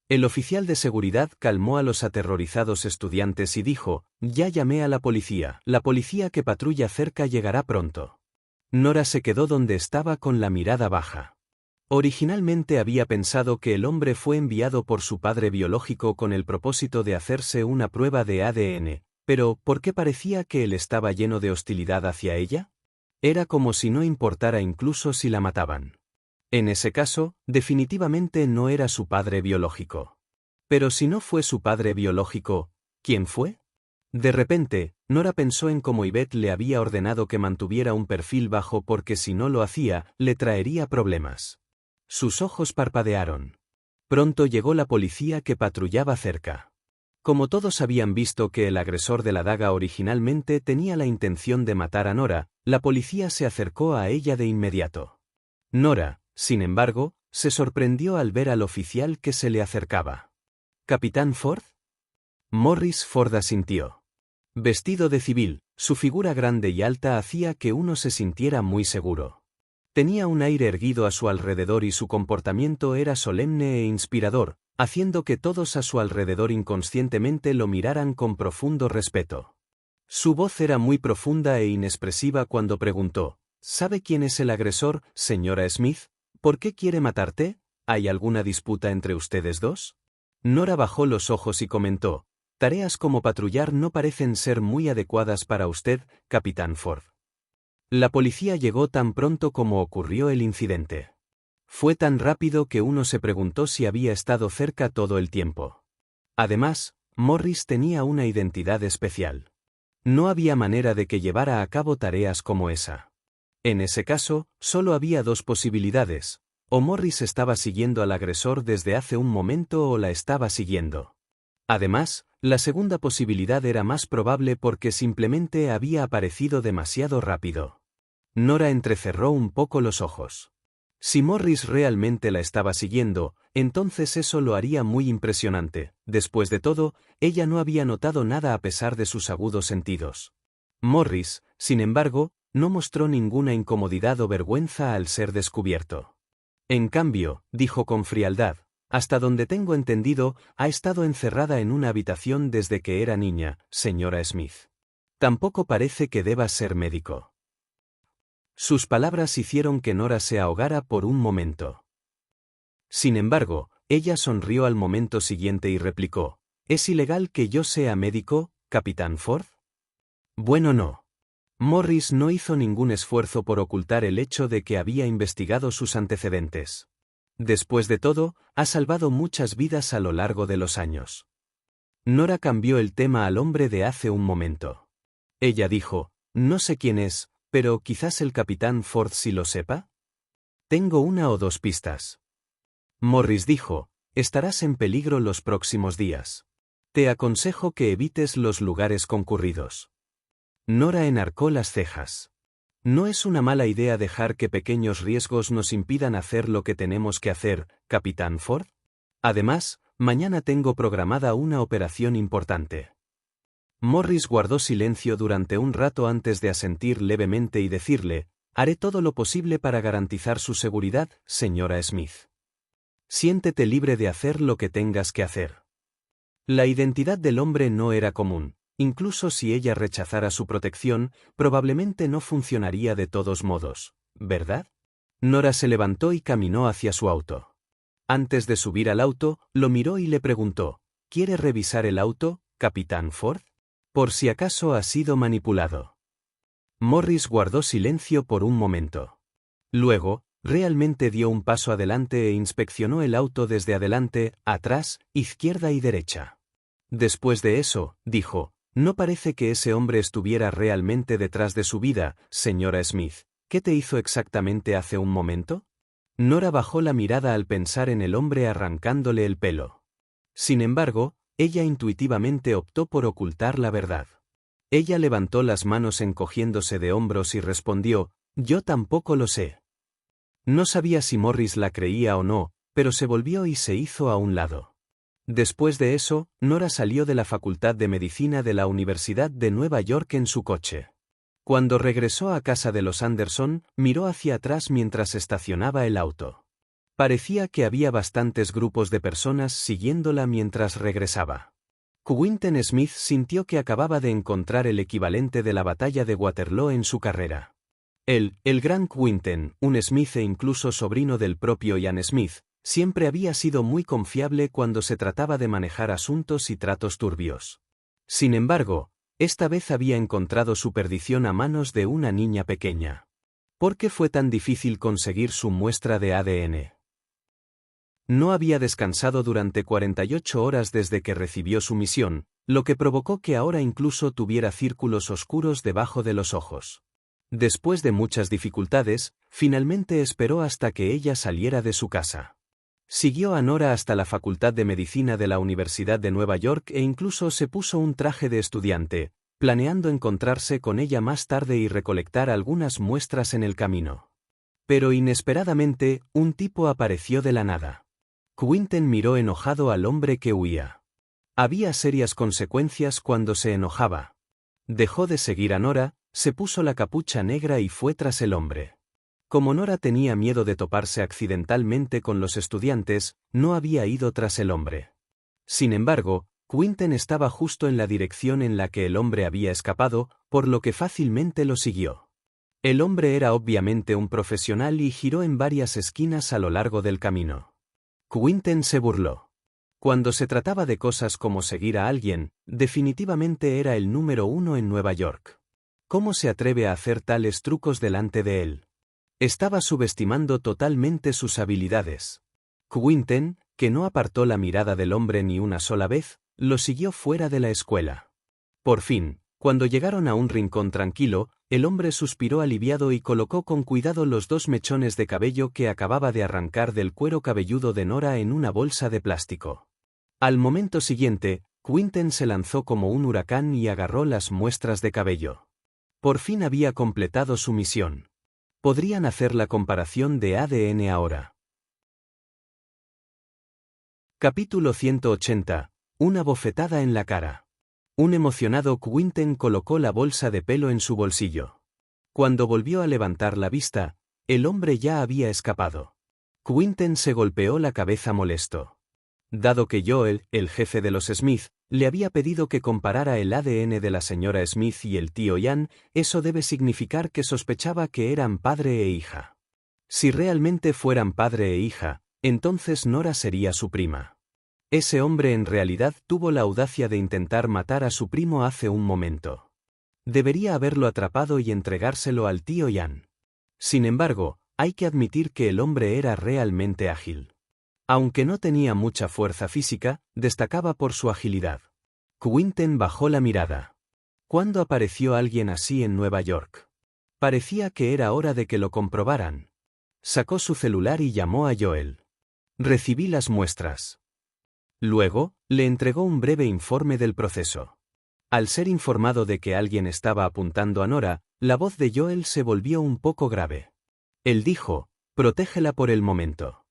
El oficial de seguridad calmó a los aterrorizados estudiantes y dijo: «Ya llamé a la policía que patrulla cerca llegará pronto». Nora se quedó donde estaba con la mirada baja. Originalmente había pensado que el hombre fue enviado por su padre biológico con el propósito de hacerse una prueba de ADN, pero ¿por qué parecía que él estaba lleno de hostilidad hacia ella? Era como si no importara incluso si la mataban. En ese caso, definitivamente no era su padre biológico. Pero si no fue su padre biológico, ¿quién fue? De repente, Nora pensó en cómo Yvette le había ordenado que mantuviera un perfil bajo porque si no lo hacía, le traería problemas. Sus ojos parpadearon. Pronto llegó la policía que patrullaba cerca. Como todos habían visto que el agresor de la daga originalmente tenía la intención de matar a Nora, la policía se acercó a ella de inmediato. Nora, sin embargo, se sorprendió al ver al oficial que se le acercaba. ¿Capitán Ford? Morris Ford asintió. Vestido de civil, su figura grande y alta hacía que uno se sintiera muy seguro. Tenía un aire erguido a su alrededor y su comportamiento era solemne e inspirador, haciendo que todos a su alrededor inconscientemente lo miraran con profundo respeto. Su voz era muy profunda e inexpresiva cuando preguntó: ¿Sabe quién es el agresor, señora Smith? ¿Por qué quiere matarte? ¿Hay alguna disputa entre ustedes dos? Nora bajó los ojos y comentó: tareas como patrullar no parecen ser muy adecuadas para usted, Capitán Ford. La policía llegó tan pronto como ocurrió el incidente. Fue tan rápido que uno se preguntó si había estado cerca todo el tiempo. Además, Morris tenía una identidad especial. No había manera de que llevara a cabo tareas como esa. En ese caso, solo había dos posibilidades: o Morris estaba siguiendo al agresor desde hace un momento o la estaba siguiendo. Además, la segunda posibilidad era más probable porque simplemente había aparecido demasiado rápido. Nora entrecerró un poco los ojos. Si Morris realmente la estaba siguiendo, entonces eso lo haría muy impresionante. Después de todo, ella no había notado nada a pesar de sus agudos sentidos. Morris, sin embargo, no mostró ninguna incomodidad o vergüenza al ser descubierto. En cambio, dijo con frialdad: hasta donde tengo entendido, ha estado encerrada en una habitación desde que era niña, señora Smith. Tampoco parece que deba ser médico. Sus palabras hicieron que Nora se ahogara por un momento. Sin embargo, ella sonrió al momento siguiente y replicó: ¿es ilegal que yo sea médico, Capitán Ford? Bueno, no. Morris no hizo ningún esfuerzo por ocultar el hecho de que había investigado sus antecedentes. Después de todo, ha salvado muchas vidas a lo largo de los años. Nora cambió el tema al hombre de hace un momento. Ella dijo: no sé quién es, pero quizás el Capitán Ford sí lo sepa. Tengo una o dos pistas. Morris dijo: estarás en peligro los próximos días. Te aconsejo que evites los lugares concurridos. Nora enarcó las cejas. No es una mala idea dejar que pequeños riesgos nos impidan hacer lo que tenemos que hacer, Capitán Ford. Además, mañana tengo programada una operación importante. Morris guardó silencio durante un rato antes de asentir levemente y decirle: haré todo lo posible para garantizar su seguridad, señora Smith. Siéntete libre de hacer lo que tengas que hacer. La identidad del hombre no era común. Incluso si ella rechazara su protección, probablemente no funcionaría de todos modos, ¿verdad? Nora se levantó y caminó hacia su auto. Antes de subir al auto, lo miró y le preguntó, ¿quiere revisar el auto, Capitán Ford? Por si acaso ha sido manipulado. Morris guardó silencio por un momento. Luego, realmente dio un paso adelante e inspeccionó el auto desde adelante, atrás, izquierda y derecha. Después de eso, dijo, no parece que ese hombre estuviera realmente detrás de su vida, señora Smith. ¿Qué te hizo exactamente hace un momento? Nora bajó la mirada al pensar en el hombre arrancándole el pelo. Sin embargo, ella intuitivamente optó por ocultar la verdad. Ella levantó las manos encogiéndose de hombros y respondió, yo tampoco lo sé. No sabía si Morris la creía o no, pero se volvió y se hizo a un lado. Después de eso, Nora salió de la Facultad de Medicina de la Universidad de Nueva York en su coche. Cuando regresó a casa de los Anderson, miró hacia atrás mientras estacionaba el auto. Parecía que había bastantes grupos de personas siguiéndola mientras regresaba. Quinton Smith sintió que acababa de encontrar el equivalente de la batalla de Waterloo en su carrera. Él, el gran Quinton, un Smith e incluso sobrino del propio Ian Smith, siempre había sido muy confiable cuando se trataba de manejar asuntos y tratos turbios. Sin embargo, esta vez había encontrado su perdición a manos de una niña pequeña. ¿Por qué fue tan difícil conseguir su muestra de ADN? No había descansado durante 48 horas desde que recibió su misión, lo que provocó que ahora incluso tuviera círculos oscuros debajo de los ojos. Después de muchas dificultades, finalmente esperó hasta que ella saliera de su casa. Siguió a Nora hasta la Facultad de Medicina de la Universidad de Nueva York e incluso se puso un traje de estudiante, planeando encontrarse con ella más tarde y recolectar algunas muestras en el camino. Pero inesperadamente, un tipo apareció de la nada. Quinton miró enojado al hombre que huía. Había serias consecuencias cuando se enojaba. Dejó de seguir a Nora, se puso la capucha negra y fue tras el hombre. Como Nora tenía miedo de toparse accidentalmente con los estudiantes, no había ido tras el hombre. Sin embargo, Quinton estaba justo en la dirección en la que el hombre había escapado, por lo que fácilmente lo siguió. El hombre era obviamente un profesional y giró en varias esquinas a lo largo del camino. Quinton se burló. Cuando se trataba de cosas como seguir a alguien, definitivamente era el número uno en Nueva York. ¿Cómo se atreve a hacer tales trucos delante de él? Estaba subestimando totalmente sus habilidades. Quinton, que no apartó la mirada del hombre ni una sola vez, lo siguió fuera de la escuela. Por fin, cuando llegaron a un rincón tranquilo, el hombre suspiró aliviado y colocó con cuidado los 2 mechones de cabello que acababa de arrancar del cuero cabelludo de Nora en una bolsa de plástico. Al momento siguiente, Quinton se lanzó como un huracán y agarró las muestras de cabello. Por fin había completado su misión. Podrían hacer la comparación de ADN ahora. Capítulo 180. Una bofetada en la cara. Un emocionado Quinton colocó la bolsa de pelo en su bolsillo. Cuando volvió a levantar la vista, el hombre ya había escapado. Quinton se golpeó la cabeza molesto. Dado que Joel, el jefe de los Smith, le había pedido que comparara el ADN de la señora Smith y el tío Ian, eso debe significar que sospechaba que eran padre e hija. Si realmente fueran padre e hija, entonces Nora sería su prima. Ese hombre en realidad tuvo la audacia de intentar matar a su primo hace un momento. Debería haberlo atrapado y entregárselo al tío Ian. Sin embargo, hay que admitir que el hombre era realmente ágil. Aunque no tenía mucha fuerza física, destacaba por su agilidad. Quinton bajó la mirada. ¿Cuándo apareció alguien así en Nueva York? Parecía que era hora de que lo comprobaran. Sacó su celular y llamó a Joel. Recibí las muestras. Luego, le entregó un breve informe del proceso. Al ser informado de que alguien estaba apuntando a Nora, la voz de Joel se volvió un poco grave. Él dijo, protégela por el momento.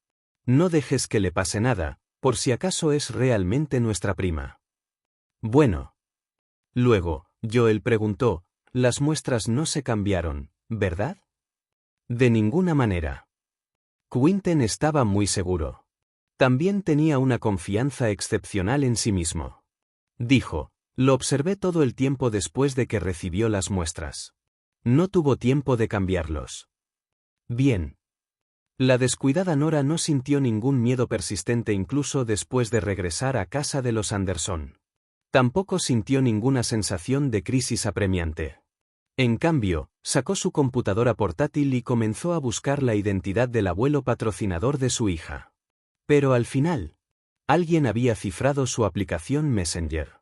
No dejes que le pase nada, por si acaso es realmente nuestra prima. Bueno. Luego, Joel preguntó, las muestras no se cambiaron, ¿verdad? De ninguna manera. Quinton estaba muy seguro. También tenía una confianza excepcional en sí mismo. dijo. Lo observé todo el tiempo después de que recibió las muestras. No tuvo tiempo de cambiarlos. Bien. La descuidada Nora no sintió ningún miedo persistente incluso después de regresar a casa de los Anderson. Tampoco sintió ninguna sensación de crisis apremiante. En cambio, sacó su computadora portátil y comenzó a buscar la identidad del abuelo patrocinador de su hija. Pero al final, alguien había cifrado su aplicación Messenger.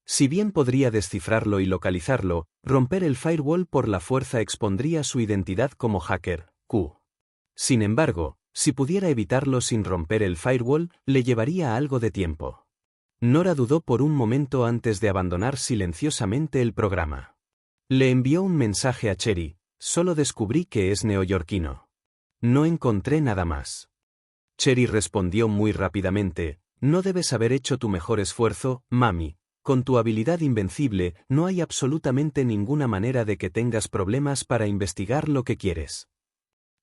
Si bien podría descifrarlo y localizarlo, romper el firewall por la fuerza expondría su identidad como hacker, Q. Sin embargo, si pudiera evitarlo sin romper el firewall, le llevaría algo de tiempo. Nora dudó por un momento antes de abandonar silenciosamente el programa. Le envió un mensaje a Cherry, solo descubrí que es neoyorquino. No encontré nada más. Cherry respondió muy rápidamente, no debes haber hecho tu mejor esfuerzo, mami. Con tu habilidad invencible, no hay absolutamente ninguna manera de que tengas problemas para investigar lo que quieres.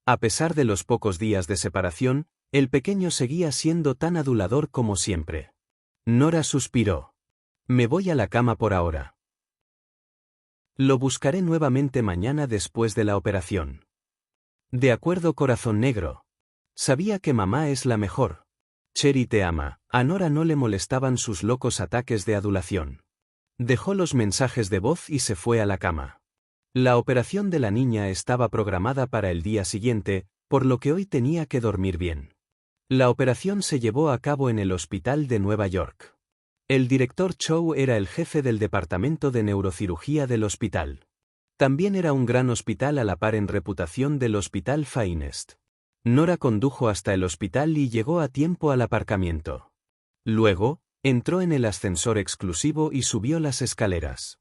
A pesar de los pocos días de separación, el pequeño seguía siendo tan adulador como siempre. Nora suspiró. Me voy a la cama por ahora. Lo buscaré nuevamente mañana después de la operación. De acuerdo, corazón negro. Sabía que mamá es la mejor. Cherry te ama. A Nora no le molestaban sus locos ataques de adulación. Dejó los mensajes de voz y se fue a la cama. La operación de la niña estaba programada para el día siguiente, por lo que hoy tenía que dormir bien. La operación se llevó a cabo en el hospital de Nueva York. El director Chow era el jefe del departamento de neurocirugía del hospital. También era un gran hospital a la par en reputación del Hospital Finest. Nora condujo hasta el hospital y llegó a tiempo al aparcamiento. Luego, entró en el ascensor exclusivo y subió las escaleras.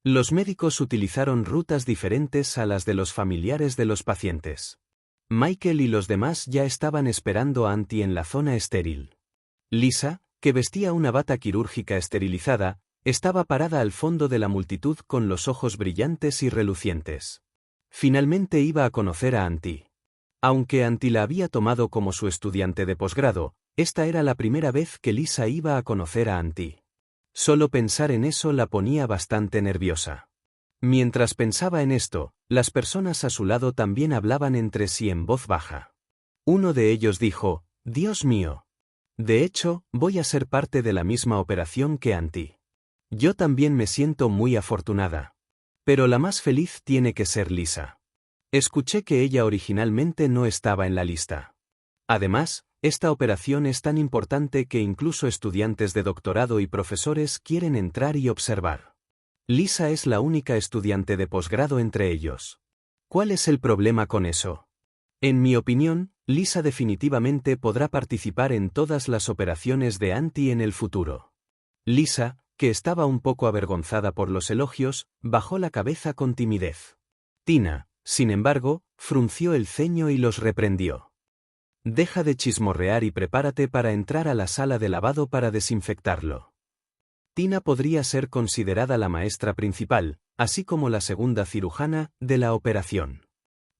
Los médicos utilizaron rutas diferentes a las de los familiares de los pacientes. Michael y los demás ya estaban esperando a Auntie en la zona estéril. Lisa, que vestía una bata quirúrgica esterilizada, estaba parada al fondo de la multitud con los ojos brillantes y relucientes. Finalmente iba a conocer a Auntie. Aunque Auntie la había tomado como su estudiante de posgrado, esta era la primera vez que Lisa iba a conocer a Auntie. Solo pensar en eso la ponía bastante nerviosa. Mientras pensaba en esto, las personas a su lado también hablaban entre sí en voz baja. Uno de ellos dijo, «Dios mío. De hecho, voy a ser parte de la misma operación que Auntie. Yo también me siento muy afortunada. Pero la más feliz tiene que ser Lisa. Escuché que ella originalmente no estaba en la lista. Además, esta operación es tan importante que incluso estudiantes de doctorado y profesores quieren entrar y observar. Lisa es la única estudiante de posgrado entre ellos. ¿Cuál es el problema con eso? En mi opinión, Lisa definitivamente podrá participar en todas las operaciones de Auntie en el futuro». Lisa, que estaba un poco avergonzada por los elogios, bajó la cabeza con timidez. Tina, sin embargo, frunció el ceño y los reprendió. «Deja de chismorrear y prepárate para entrar a la sala de lavado para desinfectarlo». Tina podría ser considerada la maestra principal, así como la segunda cirujana, de la operación.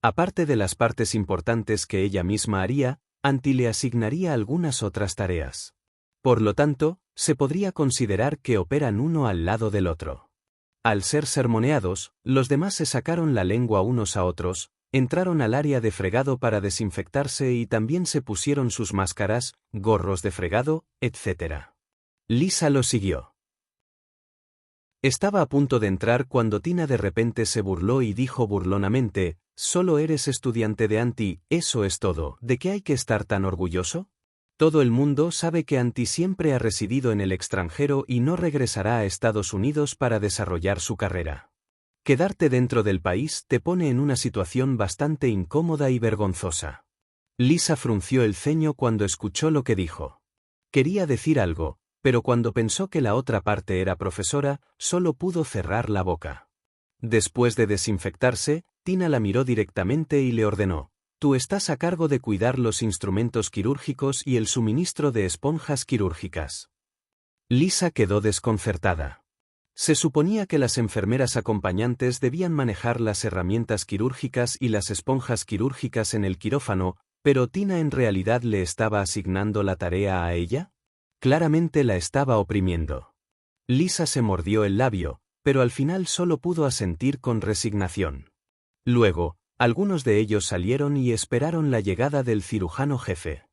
Aparte de las partes importantes que ella misma haría, Auntie le asignaría algunas otras tareas. Por lo tanto, se podría considerar que operan uno al lado del otro. Al ser sermoneados, los demás se sacaron la lengua unos a otros, entraron al área de fregado para desinfectarse y también se pusieron sus máscaras, gorros de fregado, etc. Lisa lo siguió. Estaba a punto de entrar cuando Tina de repente se burló y dijo burlonamente, «Solo eres estudiante de Auntie, eso es todo, ¿de qué hay que estar tan orgulloso? Todo el mundo sabe que Auntie siempre ha residido en el extranjero y no regresará a Estados Unidos para desarrollar su carrera. Quedarte dentro del país te pone en una situación bastante incómoda y vergonzosa». Lisa frunció el ceño cuando escuchó lo que dijo. Quería decir algo, pero cuando pensó que la otra parte era profesora, solo pudo cerrar la boca. Después de desinfectarse, Tina la miró directamente y le ordenó, «Tú estás a cargo de cuidar los instrumentos quirúrgicos y el suministro de esponjas quirúrgicas». Lisa quedó desconcertada. Se suponía que las enfermeras acompañantes debían manejar las herramientas quirúrgicas y las esponjas quirúrgicas en el quirófano, pero ¿Tina en realidad le estaba asignando la tarea a ella? Claramente la estaba oprimiendo. Lisa se mordió el labio, pero al final solo pudo asentir con resignación. Luego, algunos de ellos salieron y esperaron la llegada del cirujano jefe.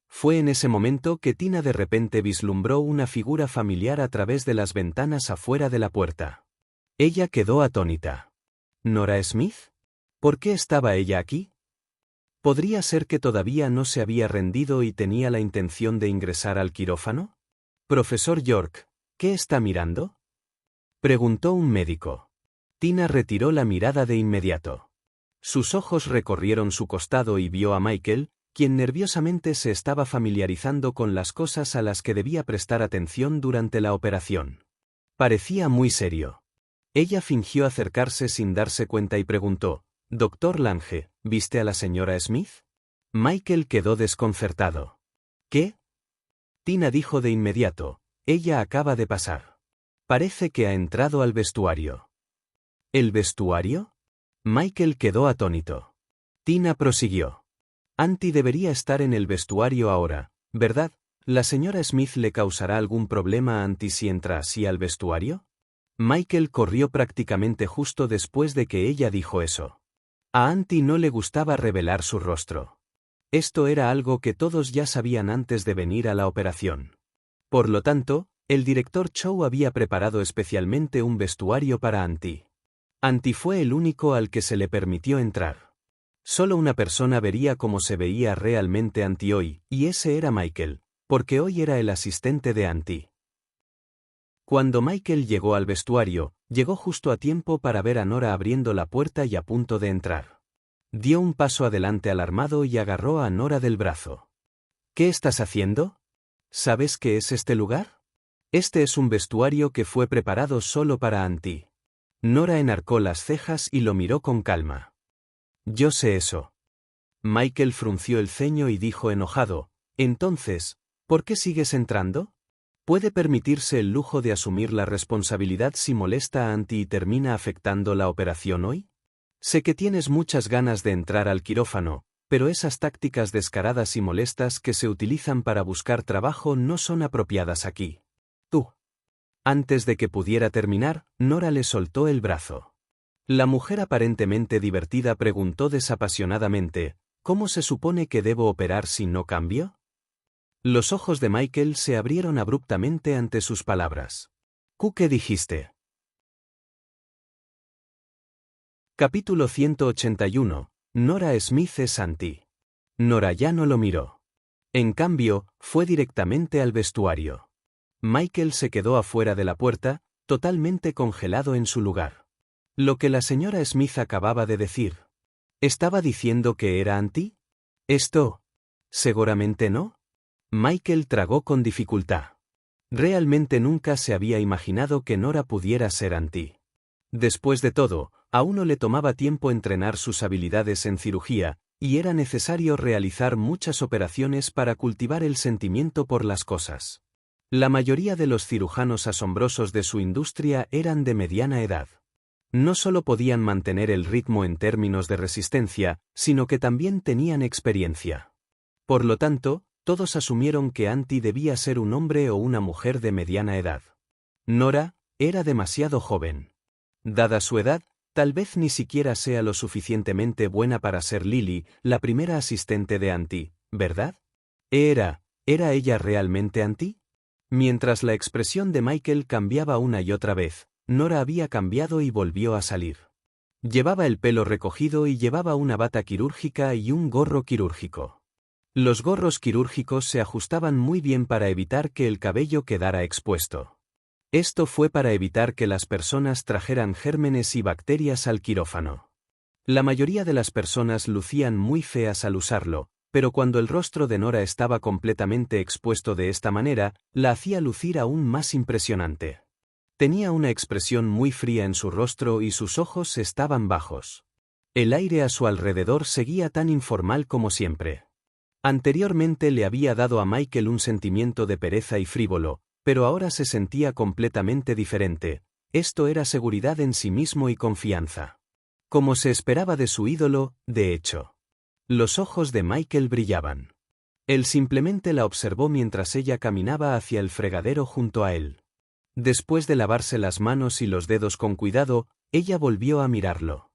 Fue en ese momento que Tina de repente vislumbró una figura familiar a través de las ventanas afuera de la puerta. Ella quedó atónita. ¿Nora Smith? ¿Por qué estaba ella aquí? ¿Podría ser que todavía no se había rendido y tenía la intención de ingresar al quirófano? Profesor York, ¿qué está mirando? Preguntó un médico. Tina retiró la mirada de inmediato. Sus ojos recorrieron su costado y vio a Michael, quien nerviosamente se estaba familiarizando con las cosas a las que debía prestar atención durante la operación. Parecía muy serio. Ella fingió acercarse sin darse cuenta y preguntó, «Doctor Lange, ¿viste a la señora Smith?» Michael quedó desconcertado. ¿Qué? Tina dijo de inmediato, «Ella acaba de pasar. Parece que ha entrado al vestuario». ¿El vestuario? Michael quedó atónito. Tina prosiguió. Auntie debería estar en el vestuario ahora, ¿verdad? ¿La señora Smith le causará algún problema a Auntie si entra así al vestuario? Michael corrió prácticamente justo después de que ella dijo eso. A Auntie no le gustaba revelar su rostro. Esto era algo que todos ya sabían antes de venir a la operación. Por lo tanto, el director Chow había preparado especialmente un vestuario para Auntie. Auntie fue el único al que se le permitió entrar. Solo una persona vería cómo se veía realmente Auntie hoy, y ese era Michael, porque hoy era el asistente de Auntie. Cuando Michael llegó al vestuario, llegó justo a tiempo para ver a Nora abriendo la puerta y a punto de entrar. Dio un paso adelante alarmado y agarró a Nora del brazo. ¿Qué estás haciendo? ¿Sabes qué es este lugar? Este es un vestuario que fue preparado solo para Auntie. Nora enarcó las cejas y lo miró con calma. Yo sé eso. Michael frunció el ceño y dijo enojado, entonces, ¿por qué sigues entrando? ¿Puede permitirse el lujo de asumir la responsabilidad si molesta a Auntie y termina afectando la operación hoy? Sé que tienes muchas ganas de entrar al quirófano, pero esas tácticas descaradas y molestas que se utilizan para buscar trabajo no son apropiadas aquí. Tú. Antes de que pudiera terminar, Nora le soltó el brazo. La mujer aparentemente divertida preguntó desapasionadamente, ¿cómo se supone que debo operar si no cambio? Los ojos de Michael se abrieron abruptamente ante sus palabras. ¿Qué dijiste? Capítulo 181. Nora Smith es Auntie. Nora ya no lo miró. En cambio, fue directamente al vestuario. Michael se quedó afuera de la puerta, totalmente congelado en su lugar. Lo que la señora Smith acababa de decir. ¿Estaba diciendo que era Auntie? ¿Esto? ¿Seguramente no? Michael tragó con dificultad. Realmente nunca se había imaginado que Nora pudiera ser Auntie. Después de todo, a uno le tomaba tiempo entrenar sus habilidades en cirugía, y era necesario realizar muchas operaciones para cultivar el sentimiento por las cosas. La mayoría de los cirujanos asombrosos de su industria eran de mediana edad. No solo podían mantener el ritmo en términos de resistencia, sino que también tenían experiencia. Por lo tanto, todos asumieron que Auntie debía ser un hombre o una mujer de mediana edad. Nora era demasiado joven. Dada su edad, tal vez ni siquiera sea lo suficientemente buena para ser Lily, la primera asistente de Auntie, ¿verdad? ¿Era ella realmente Auntie? Mientras la expresión de Michael cambiaba una y otra vez, Nora había cambiado y volvió a salir. Llevaba el pelo recogido y llevaba una bata quirúrgica y un gorro quirúrgico. Los gorros quirúrgicos se ajustaban muy bien para evitar que el cabello quedara expuesto. Esto fue para evitar que las personas trajeran gérmenes y bacterias al quirófano. La mayoría de las personas lucían muy feas al usarlo, pero cuando el rostro de Nora estaba completamente expuesto de esta manera, la hacía lucir aún más impresionante. Tenía una expresión muy fría en su rostro y sus ojos estaban bajos. El aire a su alrededor seguía tan informal como siempre. Anteriormente le había dado a Michael un sentimiento de pereza y frívolo, pero ahora se sentía completamente diferente. Esto era seguridad en sí mismo y confianza. Como se esperaba de su ídolo, de hecho. Los ojos de Michael brillaban. Él simplemente la observó mientras ella caminaba hacia el fregadero junto a él. Después de lavarse las manos y los dedos con cuidado, ella volvió a mirarlo.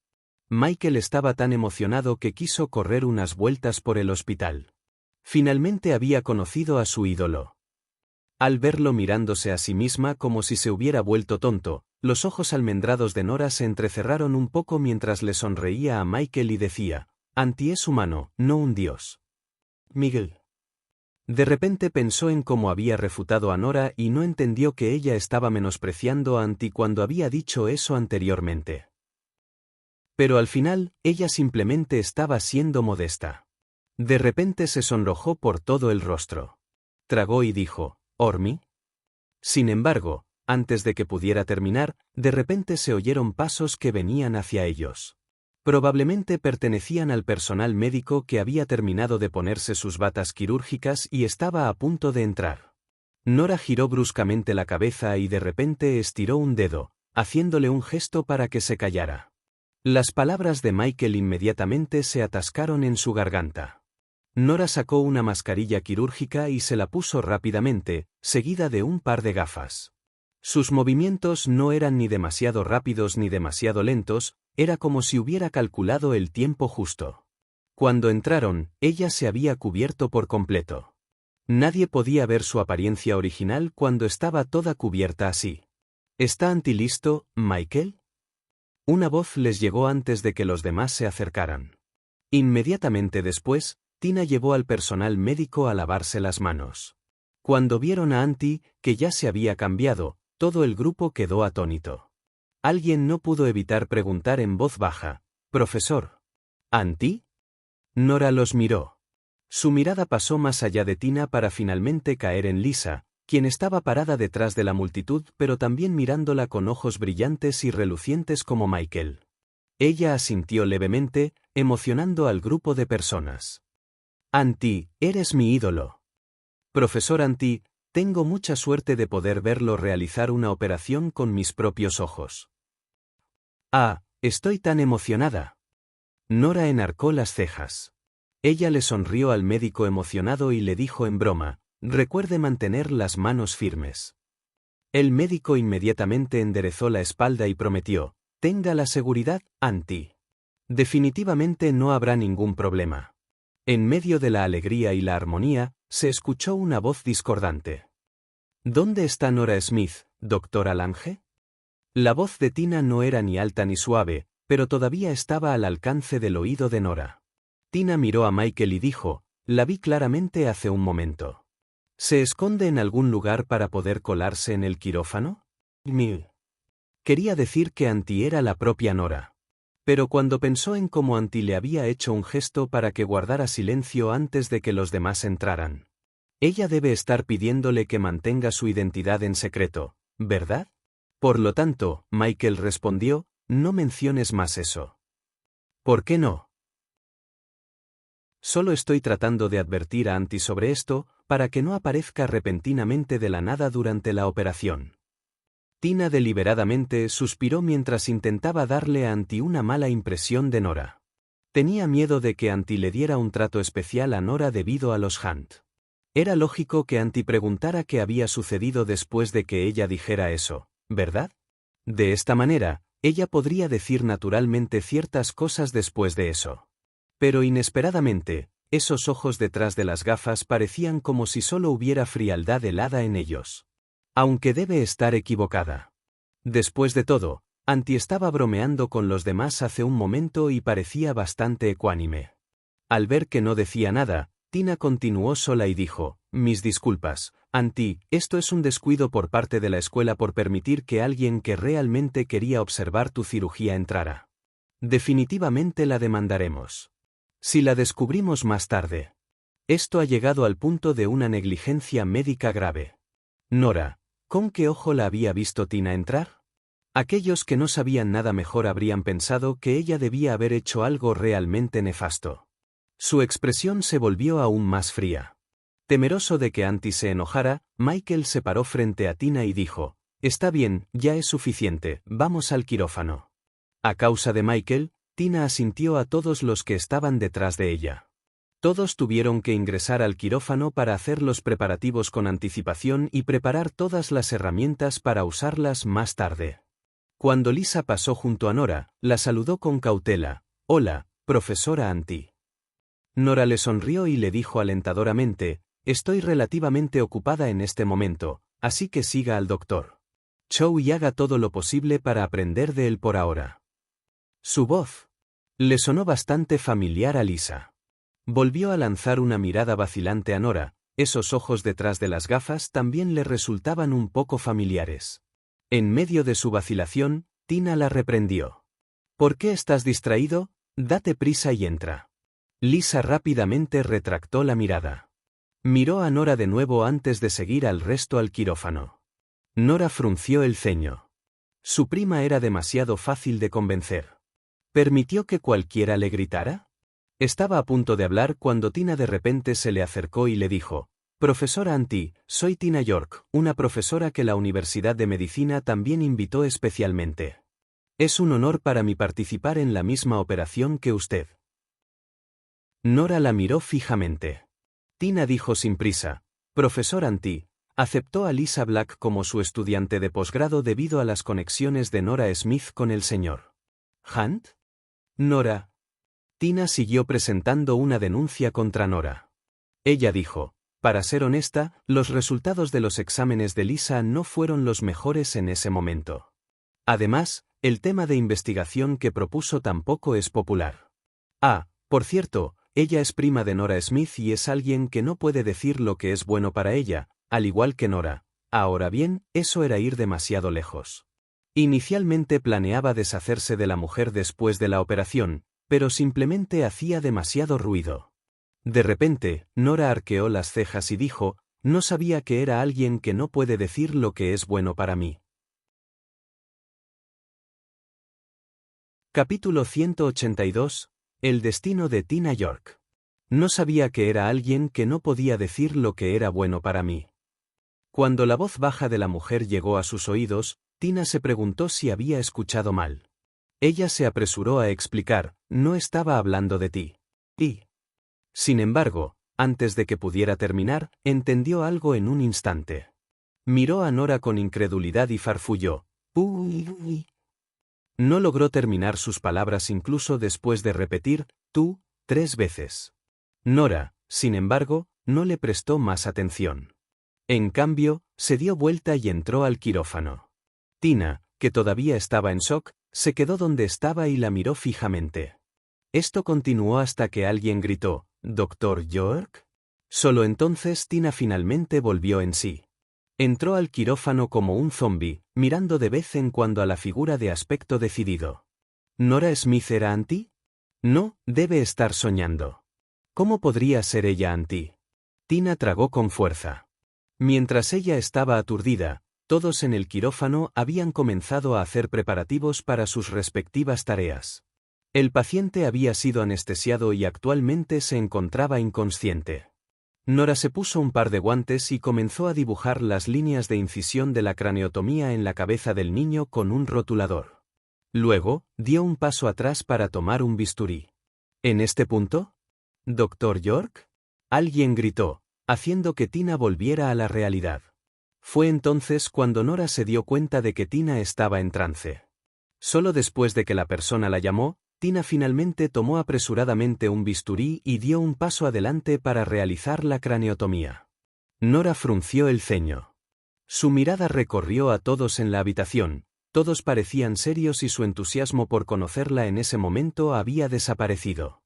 Michael estaba tan emocionado que quiso correr unas vueltas por el hospital. Finalmente había conocido a su ídolo. Al verlo mirándose a sí misma como si se hubiera vuelto tonto, los ojos almendrados de Nora se entrecerraron un poco mientras le sonreía a Michael y decía: Auntie es humano, no un dios. Miguel. De repente pensó en cómo había refutado a Nora y no entendió que ella estaba menospreciando a Auntie cuando había dicho eso anteriormente. Pero al final, ella simplemente estaba siendo modesta. De repente se sonrojó por todo el rostro. Tragó y dijo: ¿Ormi? Sin embargo, antes de que pudiera terminar, de repente se oyeron pasos que venían hacia ellos. Probablemente pertenecían al personal médico que había terminado de ponerse sus batas quirúrgicas y estaba a punto de entrar. Nora giró bruscamente la cabeza y de repente estiró un dedo, haciéndole un gesto para que se callara. Las palabras de Michael inmediatamente se atascaron en su garganta. Nora sacó una mascarilla quirúrgica y se la puso rápidamente, seguida de un par de gafas. Sus movimientos no eran ni demasiado rápidos ni demasiado lentos, era como si hubiera calculado el tiempo justo. Cuando entraron, ella se había cubierto por completo. Nadie podía ver su apariencia original cuando estaba toda cubierta así. ¿Está Auntie listo, Michael? Una voz les llegó antes de que los demás se acercaran. Inmediatamente después, Tina llevó al personal médico a lavarse las manos. Cuando vieron a Auntie, que ya se había cambiado, todo el grupo quedó atónito. Alguien no pudo evitar preguntar en voz baja: «Profesor, ¿Auntie?» Nora los miró. Su mirada pasó más allá de Tina para finalmente caer en Lisa, quien estaba parada detrás de la multitud pero también mirándola con ojos brillantes y relucientes como Michael. Ella asintió levemente, emocionando al grupo de personas. «Auntie, eres mi ídolo. Profesor Auntie, tengo mucha suerte de poder verlo realizar una operación con mis propios ojos». «Ah, estoy tan emocionada». Nora enarcó las cejas. Ella le sonrió al médico emocionado y le dijo en broma: «Recuerde mantener las manos firmes». El médico inmediatamente enderezó la espalda y prometió: «Tenga la seguridad, Auntie. Definitivamente no habrá ningún problema». En medio de la alegría y la armonía, se escuchó una voz discordante. «¿Dónde está Nora Smith, doctora Lange?» La voz de Tina no era ni alta ni suave, pero todavía estaba al alcance del oído de Nora. Tina miró a Michael y dijo: «La vi claramente hace un momento. ¿Se esconde en algún lugar para poder colarse en el quirófano?» Quería decir que Auntie era la propia Nora. Pero cuando pensó en cómo Auntie le había hecho un gesto para que guardara silencio antes de que los demás entraran. Ella debe estar pidiéndole que mantenga su identidad en secreto, ¿verdad? Por lo tanto, Michael respondió: «No menciones más eso». «¿Por qué no?» «Solo estoy tratando de advertir a Auntie sobre esto, para que no aparezca repentinamente de la nada durante la operación». Tina deliberadamente suspiró mientras intentaba darle a Auntie una mala impresión de Nora. Tenía miedo de que Auntie le diera un trato especial a Nora debido a los Hunt. Era lógico que Auntie preguntara qué había sucedido después de que ella dijera eso, ¿verdad? De esta manera, ella podría decir naturalmente ciertas cosas después de eso. Pero inesperadamente, esos ojos detrás de las gafas parecían como si solo hubiera frialdad helada en ellos. Aunque debe estar equivocada. Después de todo, Auntie estaba bromeando con los demás hace un momento y parecía bastante ecuánime. Al ver que no decía nada, Tina continuó sola y dijo: «Mis disculpas, Auntie, esto es un descuido por parte de la escuela por permitir que alguien que realmente quería observar tu cirugía entrara. Definitivamente la demandaremos. Si la descubrimos más tarde. Esto ha llegado al punto de una negligencia médica grave». Nora, ¿con qué ojo la había visto Tina entrar? Aquellos que no sabían nada mejor habrían pensado que ella debía haber hecho algo realmente nefasto. Su expresión se volvió aún más fría. Temeroso de que Auntie se enojara, Michael se paró frente a Tina y dijo: «Está bien, ya es suficiente, vamos al quirófano». A causa de Michael, Tina asintió a todos los que estaban detrás de ella. Todos tuvieron que ingresar al quirófano para hacer los preparativos con anticipación y preparar todas las herramientas para usarlas más tarde. Cuando Lisa pasó junto a Nora, la saludó con cautela. «Hola, profesora Anti». Nora le sonrió y le dijo alentadoramente: «Estoy relativamente ocupada en este momento, así que siga al doctor Chow y haga todo lo posible para aprender de él por ahora». Su voz le sonó bastante familiar a Lisa. Volvió a lanzar una mirada vacilante a Nora, esos ojos detrás de las gafas también le resultaban un poco familiares. En medio de su vacilación, Tina la reprendió. «¿Por qué estás distraído? Date prisa y entra». Lisa rápidamente retractó la mirada. Miró a Nora de nuevo antes de seguir al resto al quirófano. Nora frunció el ceño. Su prima era demasiado fácil de convencer. ¿Permitió que cualquiera le gritara? Estaba a punto de hablar cuando Tina de repente se le acercó y le dijo: «Profesora Anti, soy Tina York, una profesora que la Universidad de Medicina también invitó especialmente. Es un honor para mí participar en la misma operación que usted». Nora la miró fijamente. Tina dijo sin prisa: «Profesor Anti, aceptó a Lisa Black como su estudiante de posgrado debido a las conexiones de Nora Smith con el señor Hunt». Nora. Tina siguió presentando una denuncia contra Nora. Ella dijo: «Para ser honesta, los resultados de los exámenes de Lisa no fueron los mejores en ese momento. Además, el tema de investigación que propuso tampoco es popular. Ah, por cierto, ella es prima de Nora Smith y es alguien que no puede decir lo que es bueno para ella, al igual que Nora. Ahora bien, eso era ir demasiado lejos. Inicialmente planeaba deshacerse de la mujer después de la operación, pero simplemente hacía demasiado ruido». De repente, Nora arqueó las cejas y dijo: «No sabía que era alguien que no puede decir lo que es bueno para mí». Capítulo 182. El destino de Tina York. No sabía que era alguien que no podía decir lo que era bueno para mí. Cuando la voz baja de la mujer llegó a sus oídos, Tina se preguntó si había escuchado mal. Ella se apresuró a explicar: «No estaba hablando de ti». Y, sin embargo, antes de que pudiera terminar, entendió algo en un instante. Miró a Nora con incredulidad y farfulló: «Uy». No logró terminar sus palabras incluso después de repetir «tú» 3 veces. Nora, sin embargo, no le prestó más atención. En cambio, se dio vuelta y entró al quirófano. Tina, que todavía estaba en shock, se quedó donde estaba y la miró fijamente. Esto continuó hasta que alguien gritó: «¿Doctor York?». Solo entonces Tina finalmente volvió en sí. Entró al quirófano como un zombi, mirando de vez en cuando a la figura de aspecto decidido. ¿Nora Smith era Anti? No, debe estar soñando. ¿Cómo podría ser ella Anti? Tina tragó con fuerza. Mientras ella estaba aturdida, todos en el quirófano habían comenzado a hacer preparativos para sus respectivas tareas. El paciente había sido anestesiado y actualmente se encontraba inconsciente. Nora se puso un par de guantes y comenzó a dibujar las líneas de incisión de la craneotomía en la cabeza del niño con un rotulador. Luego, dio un paso atrás para tomar un bisturí. ¿En este punto? ¿Doctor York?, alguien gritó, haciendo que Tina volviera a la realidad. Fue entonces cuando Nora se dio cuenta de que Tina estaba en trance. Solo después de que la persona la llamó, Tina finalmente tomó apresuradamente un bisturí y dio un paso adelante para realizar la craneotomía. Nora frunció el ceño. Su mirada recorrió a todos en la habitación, todos parecían serios y su entusiasmo por conocerla en ese momento había desaparecido.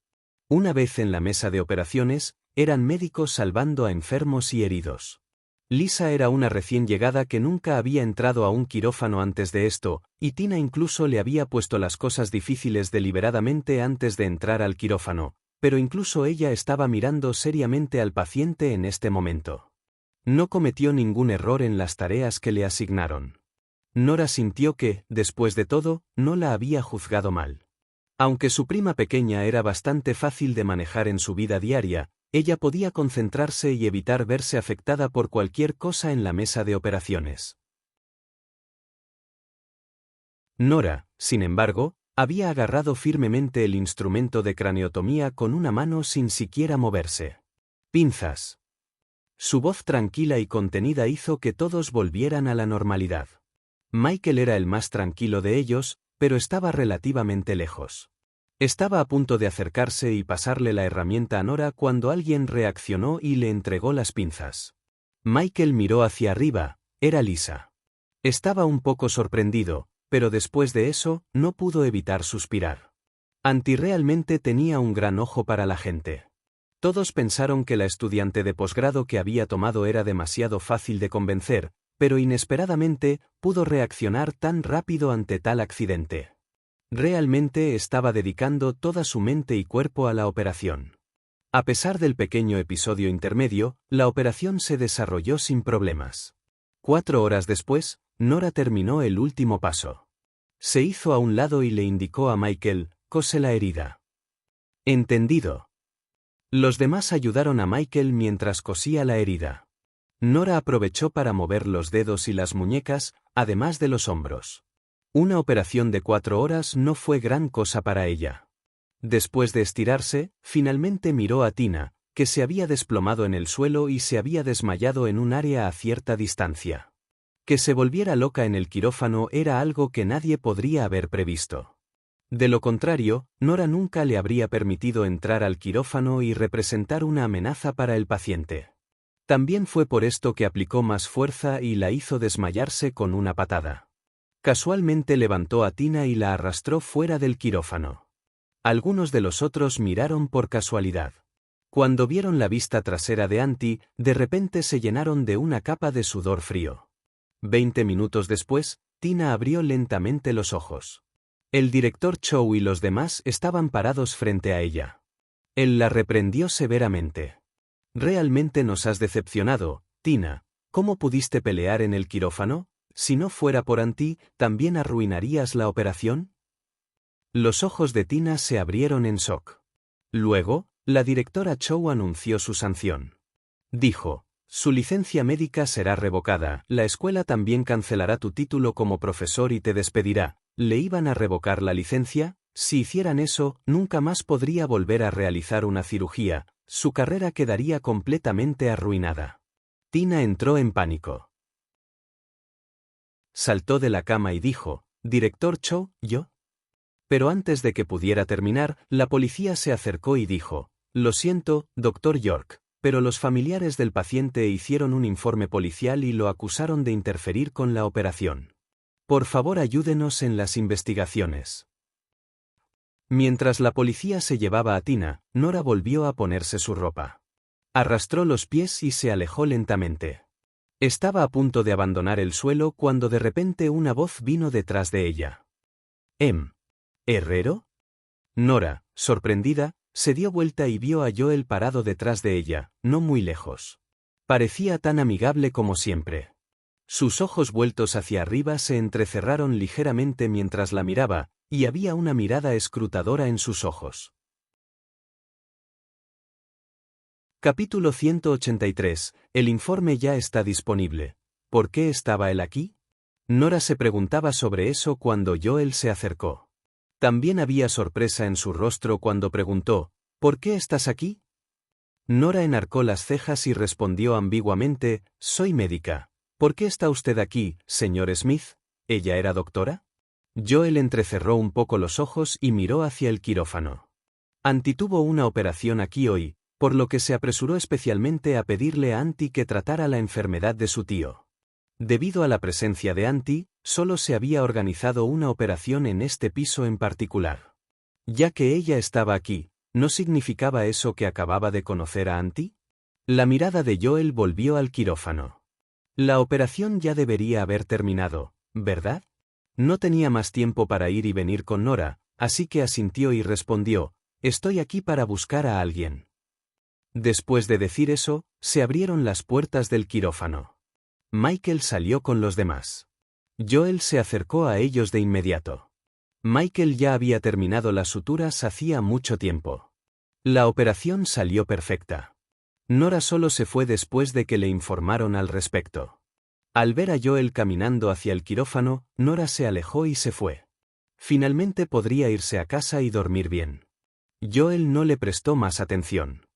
Una vez en la mesa de operaciones, eran médicos salvando a enfermos y heridos. Lisa era una recién llegada que nunca había entrado a un quirófano antes de esto, y Tina incluso le había puesto las cosas difíciles deliberadamente antes de entrar al quirófano, pero incluso ella estaba mirando seriamente al paciente en este momento. No cometió ningún error en las tareas que le asignaron. Nora sintió que, después de todo, no la había juzgado mal. Aunque su prima pequeña era bastante fácil de manejar en su vida diaria, ella podía concentrarse y evitar verse afectada por cualquier cosa en la mesa de operaciones. Nora, sin embargo, Había agarrado firmemente el instrumento de craneotomía con una mano sin siquiera moverse. Pinzas. Su voz tranquila y contenida hizo que todos volvieran a la normalidad. Michael era el más tranquilo de ellos, pero estaba relativamente lejos. Estaba a punto de acercarse y pasarle la herramienta a Nora cuando alguien reaccionó y le entregó las pinzas. Michael miró hacia arriba, era Lisa. Estaba un poco sorprendido, pero después de eso, no pudo evitar suspirar. Anti realmente tenía un gran ojo para la gente. Todos pensaron que la estudiante de posgrado que había tomado era demasiado fácil de convencer, pero inesperadamente, pudo reaccionar tan rápido ante tal accidente. Realmente estaba dedicando toda su mente y cuerpo a la operación. A pesar del pequeño episodio intermedio, la operación se desarrolló sin problemas. 4 horas después, Nora terminó el último paso. Se hizo a un lado y le indicó a Michael, cose la herida. Entendido. Los demás ayudaron a Michael mientras cosía la herida. Nora aprovechó para mover los dedos y las muñecas, además de los hombros. Una operación de 4 horas no fue gran cosa para ella. Después de estirarse, finalmente miró a Tina, que se había desplomado en el suelo y se había desmayado en un área a cierta distancia. Que se volviera loca en el quirófano era algo que nadie podría haber previsto. De lo contrario, Nora nunca le habría permitido entrar al quirófano y representar una amenaza para el paciente. También fue por esto que aplicó más fuerza y la hizo desmayarse con una patada. Casualmente levantó a Tina y la arrastró fuera del quirófano. Algunos de los otros miraron por casualidad. Cuando vieron la vista trasera de Anti, de repente se llenaron de una capa de sudor frío. 20 minutos después, Tina abrió lentamente los ojos. El director Chow y los demás estaban parados frente a ella. Él la reprendió severamente. «Realmente nos has decepcionado, Tina. ¿Cómo pudiste pelear en el quirófano? Si no fuera por Anti, ¿también arruinarías la operación?» Los ojos de Tina se abrieron en shock. Luego, la directora Chow anunció su sanción. Dijo, «Su licencia médica será revocada, la escuela también cancelará tu título como profesor y te despedirá». ¿Le iban a revocar la licencia? Si hicieran eso, nunca más podría volver a realizar una cirugía, su carrera quedaría completamente arruinada. Tina entró en pánico. Saltó de la cama y dijo, «Director Cho, ¿yo?» Pero antes de que pudiera terminar, la policía se acercó y dijo, «Lo siento, Dr. York, pero los familiares del paciente hicieron un informe policial y lo acusaron de interferir con la operación. Por favor, ayúdenos en las investigaciones». Mientras la policía se llevaba a Tina, Nora volvió a ponerse su ropa. Arrastró los pies y se alejó lentamente. Estaba a punto de abandonar el suelo cuando de repente una voz vino detrás de ella. ¿Herrero? Nora, sorprendida, se dio vuelta y vio a Joel parado detrás de ella, no muy lejos. Parecía tan amigable como siempre. Sus ojos vueltos hacia arriba se entrecerraron ligeramente mientras la miraba, y había una mirada escrutadora en sus ojos. Capítulo 183. El informe ya está disponible. ¿Por qué estaba él aquí? Nora se preguntaba sobre eso cuando Joel se acercó. También había sorpresa en su rostro cuando preguntó, ¿por qué estás aquí? Nora enarcó las cejas y respondió ambiguamente, soy médica. ¿Por qué está usted aquí, señor Smith? ¿Ella era doctora? Joel entrecerró un poco los ojos y miró hacia el quirófano. Anti tuvo una operación aquí hoy, por lo que se apresuró especialmente a pedirle a Anti que tratara la enfermedad de su tío. Debido a la presencia de Anti, solo se había organizado una operación en este piso en particular. Ya que ella estaba aquí, ¿no significaba eso que acababa de conocer a Anti? La mirada de Joel volvió al quirófano. La operación ya debería haber terminado, ¿verdad? No tenía más tiempo para ir y venir con Nora, así que asintió y respondió, estoy aquí para buscar a alguien. Después de decir eso, se abrieron las puertas del quirófano. Michael salió con los demás. Joel se acercó a ellos de inmediato. Michael ya había terminado las suturas hacía mucho tiempo. La operación salió perfecta. Nora solo se fue después de que le informaron al respecto. Al ver a Joel caminando hacia el quirófano, Nora se alejó y se fue. Finalmente podría irse a casa y dormir bien. Joel no le prestó más atención.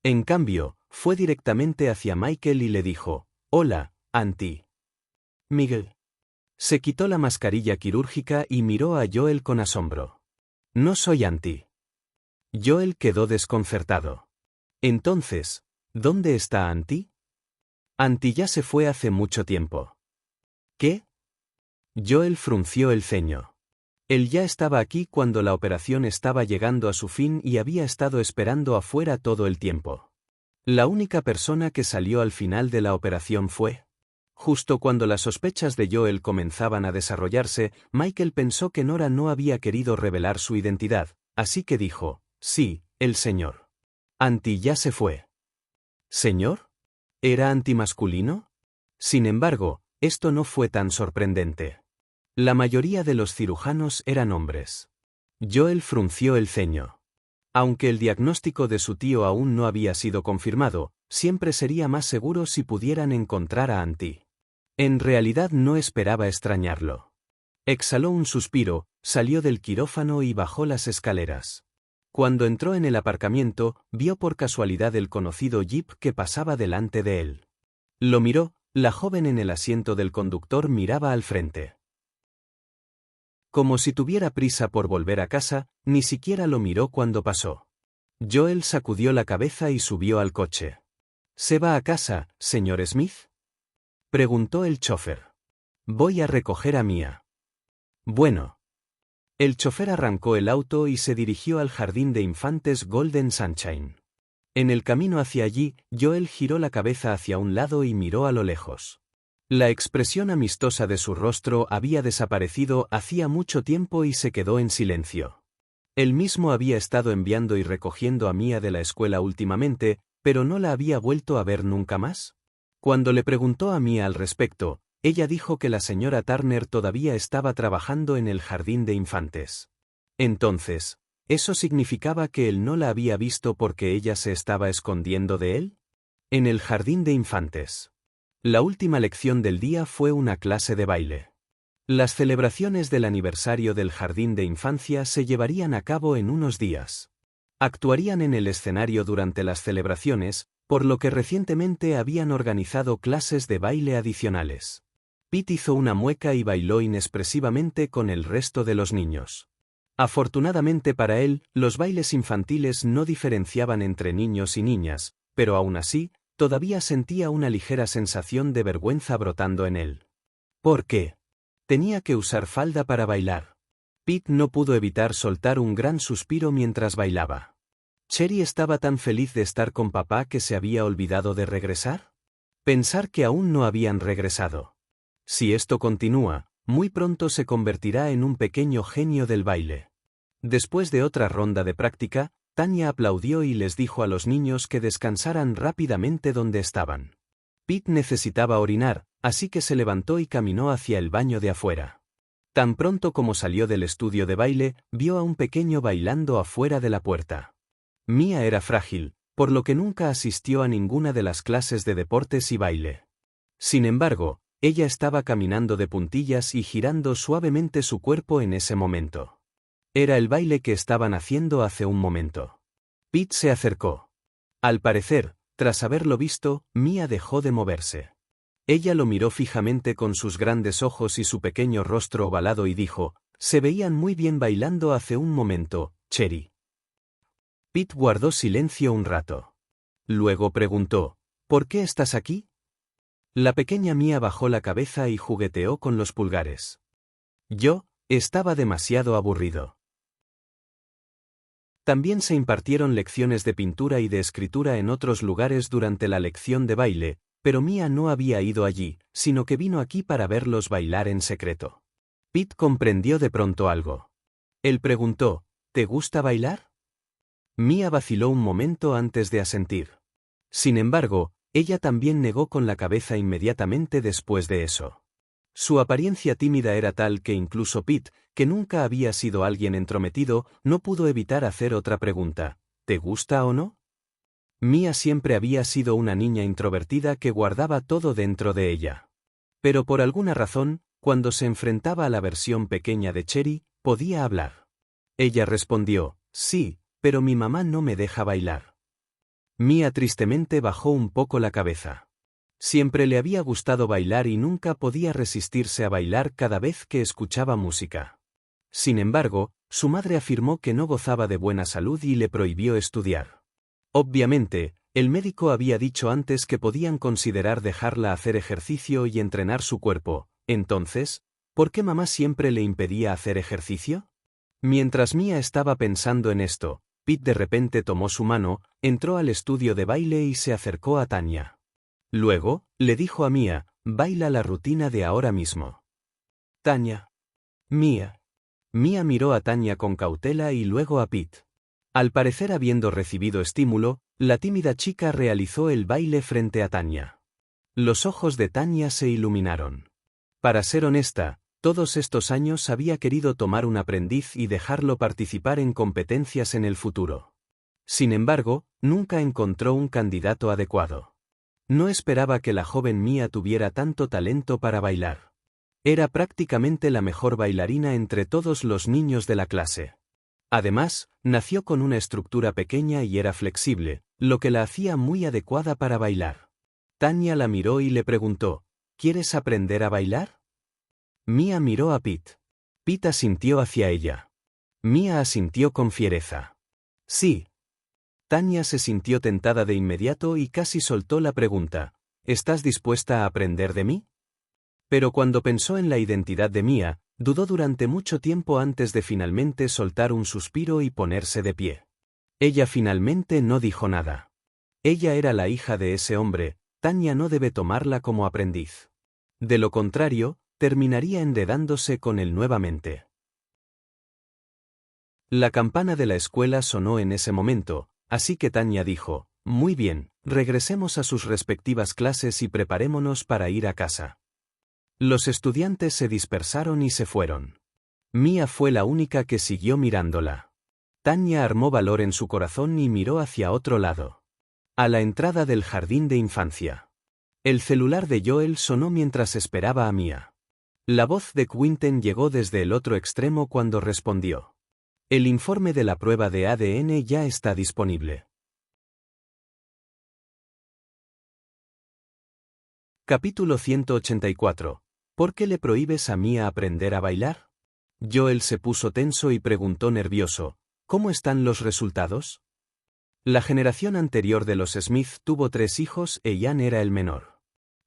En cambio, fue directamente hacia Michael y le dijo: «Hola, Auntie». Miguel. Se quitó la mascarilla quirúrgica y miró a Joel con asombro. «No soy Auntie». Joel quedó desconcertado. Entonces, ¿dónde está Auntie? Auntie ya se fue hace mucho tiempo. ¿Qué? Joel frunció el ceño. Él ya estaba aquí cuando la operación estaba llegando a su fin y había estado esperando afuera todo el tiempo. La única persona que salió al final de la operación fue. Justo cuando las sospechas de Joel comenzaban a desarrollarse, Michael pensó que Nora no había querido revelar su identidad, así que dijo: «Sí, el señor. Auntie ya se fue». ¿Señor? ¿Era antimasculino? Sin embargo, esto no fue tan sorprendente. La mayoría de los cirujanos eran hombres. Joel frunció el ceño. Aunque el diagnóstico de su tío aún no había sido confirmado, siempre sería más seguro si pudieran encontrar a Auntie. En realidad no esperaba extrañarlo. Exhaló un suspiro, salió del quirófano y bajó las escaleras. Cuando entró en el aparcamiento, vio por casualidad el conocido jeep que pasaba delante de él. Lo miró, la joven en el asiento del conductor miraba al frente. Como si tuviera prisa por volver a casa, ni siquiera lo miró cuando pasó. Joel sacudió la cabeza y subió al coche. ¿Se va a casa, señor Smith?, preguntó el chofer. Voy a recoger a Mia. Bueno. El chofer arrancó el auto y se dirigió al jardín de infantes Golden Sunshine. En el camino hacia allí, Joel giró la cabeza hacia un lado y miró a lo lejos. La expresión amistosa de su rostro había desaparecido hacía mucho tiempo y se quedó en silencio. Él mismo había estado enviando y recogiendo a Mia de la escuela últimamente, pero no la había vuelto a ver nunca más. Cuando le preguntó a Mia al respecto, ella dijo que la señora Turner todavía estaba trabajando en el jardín de infantes. Entonces, ¿eso significaba que él no la había visto porque ella se estaba escondiendo de él? En el jardín de infantes. La última lección del día fue una clase de baile. Las celebraciones del aniversario del jardín de infancia se llevarían a cabo en unos días. Actuarían en el escenario durante las celebraciones, por lo que recientemente habían organizado clases de baile adicionales. Pete hizo una mueca y bailó inexpresivamente con el resto de los niños. Afortunadamente para él, los bailes infantiles no diferenciaban entre niños y niñas, pero aún así, todavía sentía una ligera sensación de vergüenza brotando en él. ¿Por qué? Tenía que usar falda para bailar. Pete no pudo evitar soltar un gran suspiro mientras bailaba. ¿Cherry estaba tan feliz de estar con papá que se había olvidado de regresar? Pensar que aún no habían regresado. Si esto continúa, muy pronto se convertirá en un pequeño genio del baile. Después de otra ronda de práctica, Tanya aplaudió y les dijo a los niños que descansaran rápidamente donde estaban. Pete necesitaba orinar, así que se levantó y caminó hacia el baño de afuera. Tan pronto como salió del estudio de baile, vio a un pequeño bailando afuera de la puerta. Mia era frágil, por lo que nunca asistió a ninguna de las clases de deportes y baile. Sin embargo, ella estaba caminando de puntillas y girando suavemente su cuerpo en ese momento. Era el baile que estaban haciendo hace un momento. Pete se acercó. Al parecer, tras haberlo visto, Mia dejó de moverse. Ella lo miró fijamente con sus grandes ojos y su pequeño rostro ovalado y dijo: «Se veían muy bien bailando hace un momento, Cherry». Pete guardó silencio un rato. Luego preguntó: «¿Por qué estás aquí?». La pequeña Mia bajó la cabeza y jugueteó con los pulgares. «Yo, estaba demasiado aburrido». También se impartieron lecciones de pintura y de escritura en otros lugares durante la lección de baile, pero Mia no había ido allí, sino que vino aquí para verlos bailar en secreto. Pete comprendió de pronto algo. Él preguntó: «¿Te gusta bailar?». Mia vaciló un momento antes de asentir. Sin embargo, ella también negó con la cabeza inmediatamente después de eso. Su apariencia tímida era tal que incluso Pete, que nunca había sido alguien entrometido, no pudo evitar hacer otra pregunta: ¿te gusta o no? Mia siempre había sido una niña introvertida que guardaba todo dentro de ella. Pero por alguna razón, cuando se enfrentaba a la versión pequeña de Cherry, podía hablar. Ella respondió, sí, pero mi mamá no me deja bailar. Mia tristemente bajó un poco la cabeza. Siempre le había gustado bailar y nunca podía resistirse a bailar cada vez que escuchaba música. Sin embargo, su madre afirmó que no gozaba de buena salud y le prohibió estudiar. Obviamente, el médico había dicho antes que podían considerar dejarla hacer ejercicio y entrenar su cuerpo. Entonces, ¿por qué mamá siempre le impedía hacer ejercicio? Mientras Mia estaba pensando en esto, Pete de repente tomó su mano, entró al estudio de baile y se acercó a Tanya. Luego, le dijo a Mia, baila la rutina de ahora mismo. Tanya. Mia. Mia miró a Tanya con cautela y luego a Pete. Al parecer, habiendo recibido estímulo, la tímida chica realizó el baile frente a Tanya. Los ojos de Tanya se iluminaron. Para ser honesta, todos estos años había querido tomar un aprendiz y dejarlo participar en competencias en el futuro. Sin embargo, nunca encontró un candidato adecuado. No esperaba que la joven Mia tuviera tanto talento para bailar. Era prácticamente la mejor bailarina entre todos los niños de la clase. Además, nació con una estructura pequeña y era flexible, lo que la hacía muy adecuada para bailar. Tanya la miró y le preguntó, ¿quieres aprender a bailar? Mia miró a Pete. Pete asintió hacia ella. Mia asintió con fiereza. Sí. Tanya se sintió tentada de inmediato y casi soltó la pregunta, ¿estás dispuesta a aprender de mí? Pero cuando pensó en la identidad de Mia, dudó durante mucho tiempo antes de finalmente soltar un suspiro y ponerse de pie. Ella finalmente no dijo nada. Ella era la hija de ese hombre, Tanya no debe tomarla como aprendiz. De lo contrario, terminaría enredándose con él nuevamente. La campana de la escuela sonó en ese momento, así que Tanya dijo, muy bien, regresemos a sus respectivas clases y preparémonos para ir a casa. Los estudiantes se dispersaron y se fueron. Mia fue la única que siguió mirándola. Tanya armó valor en su corazón y miró hacia otro lado. A la entrada del jardín de infancia. El celular de Joel sonó mientras esperaba a Mia. La voz de Quinten llegó desde el otro extremo cuando respondió. El informe de la prueba de ADN ya está disponible. Capítulo 184. ¿Por qué le prohíbes a Mia aprender a bailar? Joel se puso tenso y preguntó nervioso, ¿cómo están los resultados? La generación anterior de los Smith tuvo 3 hijos e Ian era el menor.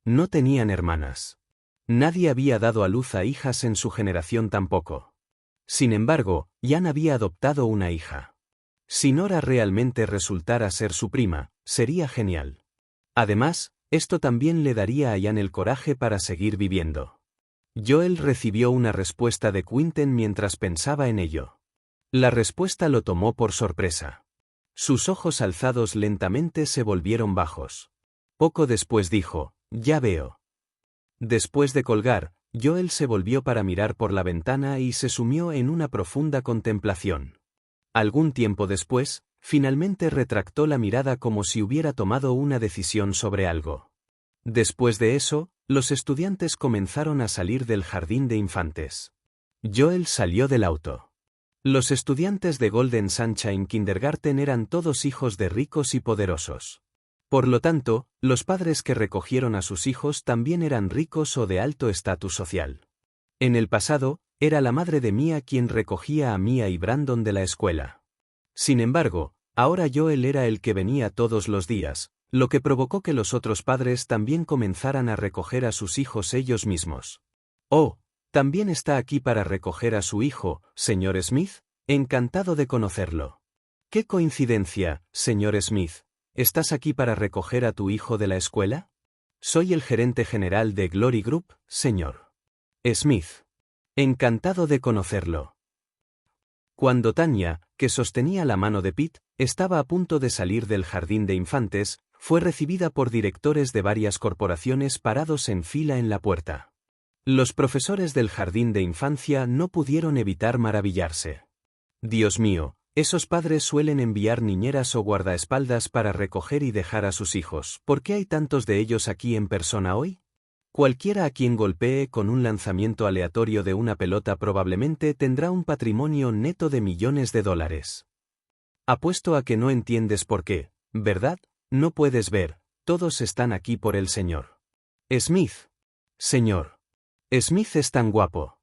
No tenían hermanas. Nadie había dado a luz a hijas en su generación tampoco. Sin embargo, Ian había adoptado una hija. Si Nora realmente resultara ser su prima, sería genial. Además, esto también le daría a Ian el coraje para seguir viviendo. Joel recibió una respuesta de Quinten mientras pensaba en ello. La respuesta lo tomó por sorpresa. Sus ojos alzados lentamente se volvieron bajos. Poco después dijo, ya veo. Después de colgar, Joel se volvió para mirar por la ventana y se sumió en una profunda contemplación. Algún tiempo después, finalmente retractó la mirada como si hubiera tomado una decisión sobre algo. Después de eso, los estudiantes comenzaron a salir del jardín de infantes. Joel salió del auto. Los estudiantes de Golden Sunshine Kindergarten eran todos hijos de ricos y poderosos. Por lo tanto, los padres que recogieron a sus hijos también eran ricos o de alto estatus social. En el pasado, era la madre de Mia quien recogía a Mia y Brandon de la escuela. Sin embargo, ahora Joel era el que venía todos los días, lo que provocó que los otros padres también comenzaran a recoger a sus hijos ellos mismos. Oh, también está aquí para recoger a su hijo, señor Smith, encantado de conocerlo. ¡Qué coincidencia, señor Smith! ¿Estás aquí para recoger a tu hijo de la escuela? Soy el gerente general de Glory Group, señor Smith. Encantado de conocerlo. Cuando Tanya, que sostenía la mano de Pete, estaba a punto de salir del jardín de infantes, fue recibida por directores de varias corporaciones parados en fila en la puerta. Los profesores del jardín de infancia no pudieron evitar maravillarse. Dios mío, esos padres suelen enviar niñeras o guardaespaldas para recoger y dejar a sus hijos. ¿Por qué hay tantos de ellos aquí en persona hoy? Cualquiera a quien golpee con un lanzamiento aleatorio de una pelota probablemente tendrá un patrimonio neto de millones de dólares. Apuesto a que no entiendes por qué, ¿verdad? No puedes ver, todos están aquí por el señor Smith. Señor Smith es tan guapo.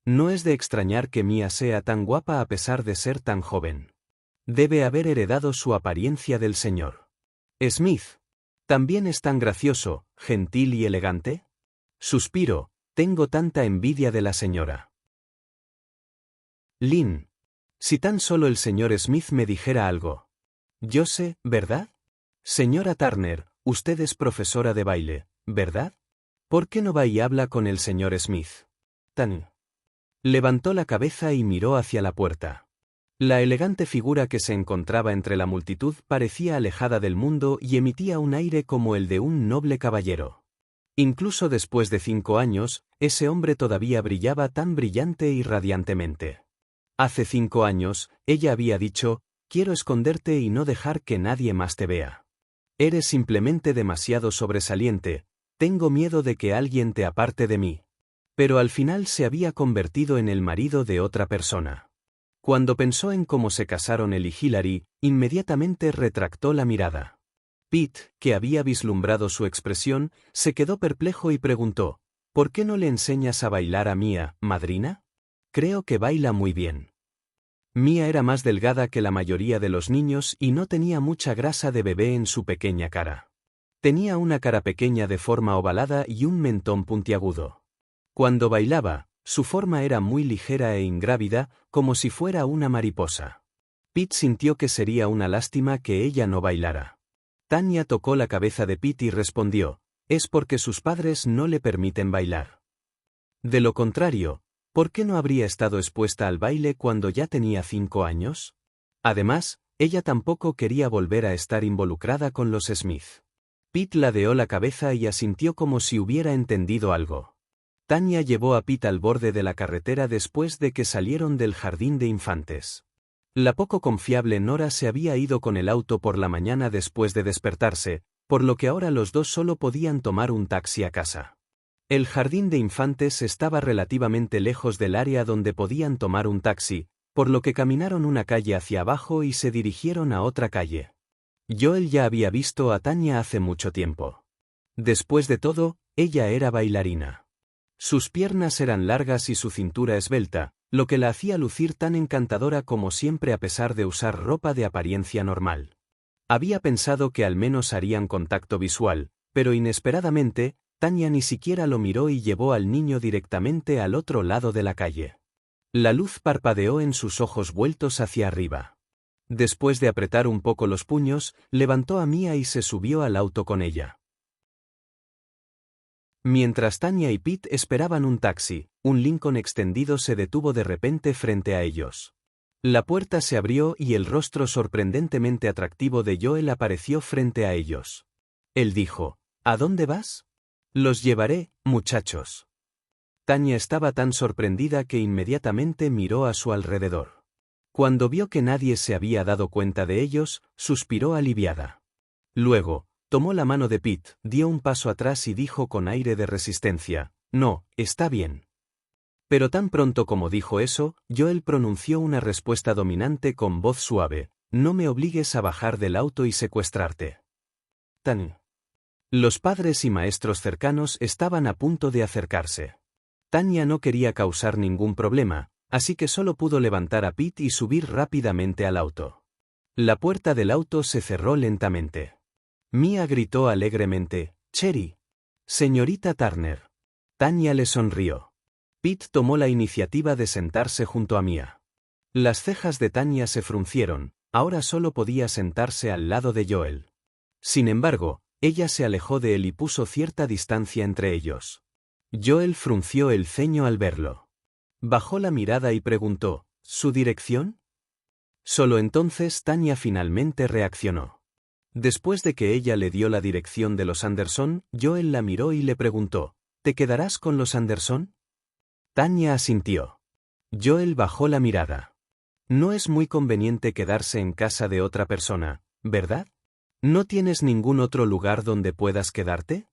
No es de extrañar que Mia sea tan guapa a pesar de ser tan joven. Debe haber heredado su apariencia del señor Smith. ¿También es tan gracioso, gentil y elegante? Suspiro, tengo tanta envidia de la señora Lynn. Si tan solo el señor Smith me dijera algo. Yo sé, ¿verdad? Señora Turner, usted es profesora de baile, ¿verdad? ¿Por qué no va y habla con el señor Smith? Levantó la cabeza y miró hacia la puerta. La elegante figura que se encontraba entre la multitud parecía alejada del mundo y emitía un aire como el de un noble caballero. Incluso después de 5 años, ese hombre todavía brillaba tan brillante y radiantemente. Hace 5 años, ella había dicho, quiero esconderte y no dejar que nadie más te vea. Eres simplemente demasiado sobresaliente, tengo miedo de que alguien te aparte de mí. Pero al final se había convertido en el marido de otra persona. Cuando pensó en cómo se casaron él y Hillary, inmediatamente retractó la mirada. Pete, que había vislumbrado su expresión, se quedó perplejo y preguntó, ¿por qué no le enseñas a bailar a Mia, madrina? Creo que baila muy bien. Mia era más delgada que la mayoría de los niños y no tenía mucha grasa de bebé en su pequeña cara. Tenía una cara pequeña de forma ovalada y un mentón puntiagudo. Cuando bailaba, su forma era muy ligera e ingrávida, como si fuera una mariposa. Pete sintió que sería una lástima que ella no bailara. Tanya tocó la cabeza de Pete y respondió, es porque sus padres no le permiten bailar. De lo contrario, ¿por qué no habría estado expuesta al baile cuando ya tenía 5 años? Además, ella tampoco quería volver a estar involucrada con los Smith. Pete ladeó la cabeza y asintió como si hubiera entendido algo. Tanya llevó a Pete al borde de la carretera después de que salieron del jardín de infantes. La poco confiable Nora se había ido con el auto por la mañana después de despertarse, por lo que ahora los dos solo podían tomar un taxi a casa. El jardín de infantes estaba relativamente lejos del área donde podían tomar un taxi, por lo que caminaron una calle hacia abajo y se dirigieron a otra calle. Joel ya había visto a Tanya hace mucho tiempo. Después de todo, ella era bailarina. Sus piernas eran largas y su cintura esbelta, lo que la hacía lucir tan encantadora como siempre a pesar de usar ropa de apariencia normal. Había pensado que al menos harían contacto visual, pero inesperadamente, Tanya ni siquiera lo miró y llevó al niño directamente al otro lado de la calle. La luz parpadeó en sus ojos vueltos hacia arriba. Después de apretar un poco los puños, levantó a Mia y se subió al auto con ella. Mientras Tanya y Pete esperaban un taxi, un Lincoln extendido se detuvo de repente frente a ellos. La puerta se abrió y el rostro sorprendentemente atractivo de Joel apareció frente a ellos. Él dijo, ¿a dónde vas? Los llevaré, muchachos. Tanya estaba tan sorprendida que inmediatamente miró a su alrededor. Cuando vio que nadie se había dado cuenta de ellos, suspiró aliviada. Luego, tomó la mano de Pete, dio un paso atrás y dijo con aire de resistencia, no, está bien. Pero tan pronto como dijo eso, Joel pronunció una respuesta dominante con voz suave, no me obligues a bajar del auto y secuestrarte. Tan. Los padres y maestros cercanos estaban a punto de acercarse. Tanya no quería causar ningún problema, así que solo pudo levantar a Pete y subir rápidamente al auto. La puerta del auto se cerró lentamente. Mia gritó alegremente, «Cherry. Señorita Turner». Tanya le sonrió. Pete tomó la iniciativa de sentarse junto a Mia. Las cejas de Tanya se fruncieron, ahora solo podía sentarse al lado de Joel. Sin embargo, ella se alejó de él y puso cierta distancia entre ellos. Joel frunció el ceño al verlo. Bajó la mirada y preguntó, ¿su dirección? Solo entonces Tanya finalmente reaccionó. Después de que ella le dio la dirección de los Anderson, Joel la miró y le preguntó, ¿te quedarás con los Anderson? Tanya asintió. Joel bajó la mirada. No es muy conveniente quedarse en casa de otra persona, ¿verdad? ¿No tienes ningún otro lugar donde puedas quedarte?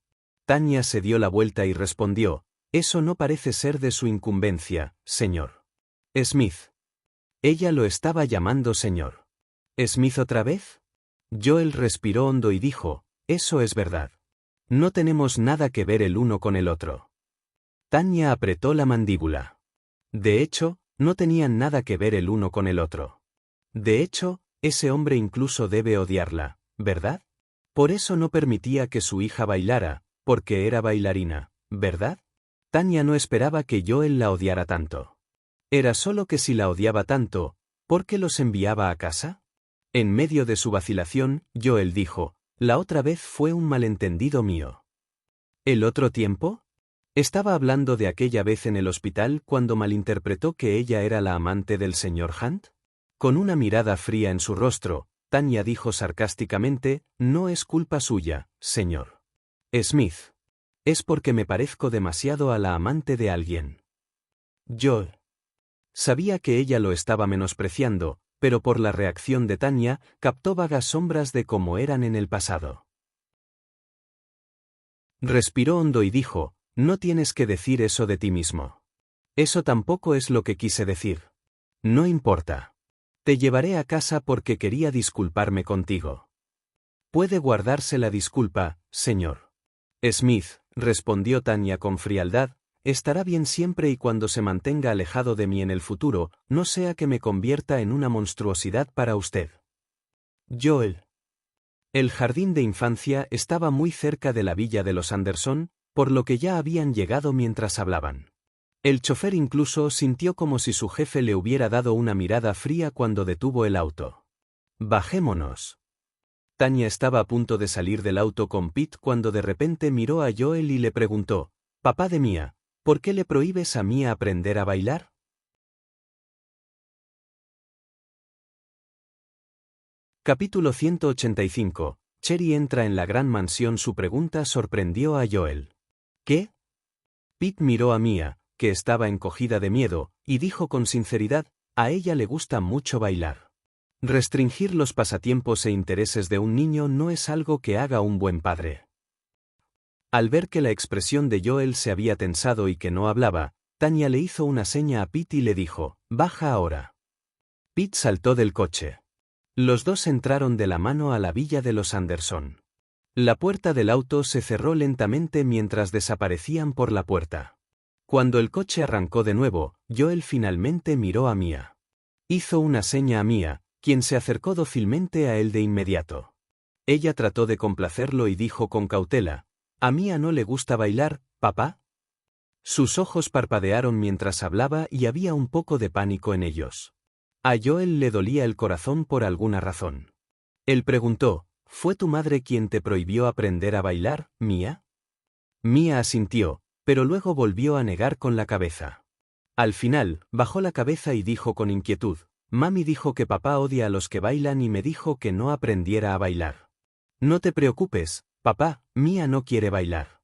Tanya se dio la vuelta y respondió, eso no parece ser de su incumbencia, señor Smith. Ella lo estaba llamando señor Smith otra vez. Joel respiró hondo y dijo, eso es verdad. No tenemos nada que ver el uno con el otro. Tanya apretó la mandíbula. De hecho, no tenían nada que ver el uno con el otro. De hecho, ese hombre incluso debe odiarla, ¿verdad? Por eso no permitía que su hija bailara, porque era bailarina, ¿verdad? Tanya no esperaba que Joel la odiara tanto. Era solo que si la odiaba tanto, ¿por qué los enviaba a casa? En medio de su vacilación, Joel dijo, la otra vez fue un malentendido mío. ¿El otro tiempo? Estaba hablando de aquella vez en el hospital cuando malinterpretó que ella era la amante del señor Hunt. Con una mirada fría en su rostro, Tanya dijo sarcásticamente, no es culpa suya, señor Smith. Es porque me parezco demasiado a la amante de alguien. Joel sabía que ella lo estaba menospreciando, pero por la reacción de Tanya, captó vagas sombras de cómo eran en el pasado. Respiró hondo y dijo, no tienes que decir eso de ti mismo. Eso tampoco es lo que quise decir. No importa. Te llevaré a casa porque quería disculparme contigo. Puede guardarse la disculpa, señor Smith, respondió Tanya con frialdad, estará bien siempre y cuando se mantenga alejado de mí en el futuro, no sea que me convierta en una monstruosidad para usted. Joel. El jardín de infancia estaba muy cerca de la villa de los Anderson, por lo que ya habían llegado mientras hablaban. El chofer incluso sintió como si su jefe le hubiera dado una mirada fría cuando detuvo el auto. Bajémonos. Tanya estaba a punto de salir del auto con Pete cuando de repente miró a Joel y le preguntó, papá de Mia, ¿por qué le prohíbes a Mia aprender a bailar? Capítulo 185. Cherry entra en la gran mansión. Su pregunta sorprendió a Joel. ¿Qué? Pete miró a Mia, que estaba encogida de miedo, y dijo con sinceridad, a ella le gusta mucho bailar. Restringir los pasatiempos e intereses de un niño no es algo que haga un buen padre. Al ver que la expresión de Joel se había tensado y que no hablaba, Tanya le hizo una seña a Pete y le dijo, baja ahora. Pete saltó del coche. Los dos entraron de la mano a la villa de los Anderson. La puerta del auto se cerró lentamente mientras desaparecían por la puerta. Cuando el coche arrancó de nuevo, Joel finalmente miró a Mia. Hizo una seña a Mia, quien se acercó dócilmente a él de inmediato. Ella trató de complacerlo y dijo con cautela, ¿a Mia no le gusta bailar, papá? Sus ojos parpadearon mientras hablaba y había un poco de pánico en ellos. A Joel le dolía el corazón por alguna razón. Él preguntó, ¿fue tu madre quien te prohibió aprender a bailar, Mia? Mia asintió, pero luego volvió a negar con la cabeza. Al final, bajó la cabeza y dijo con inquietud, mami dijo que papá odia a los que bailan y me dijo que no aprendiera a bailar. No te preocupes, papá, Mia no quiere bailar.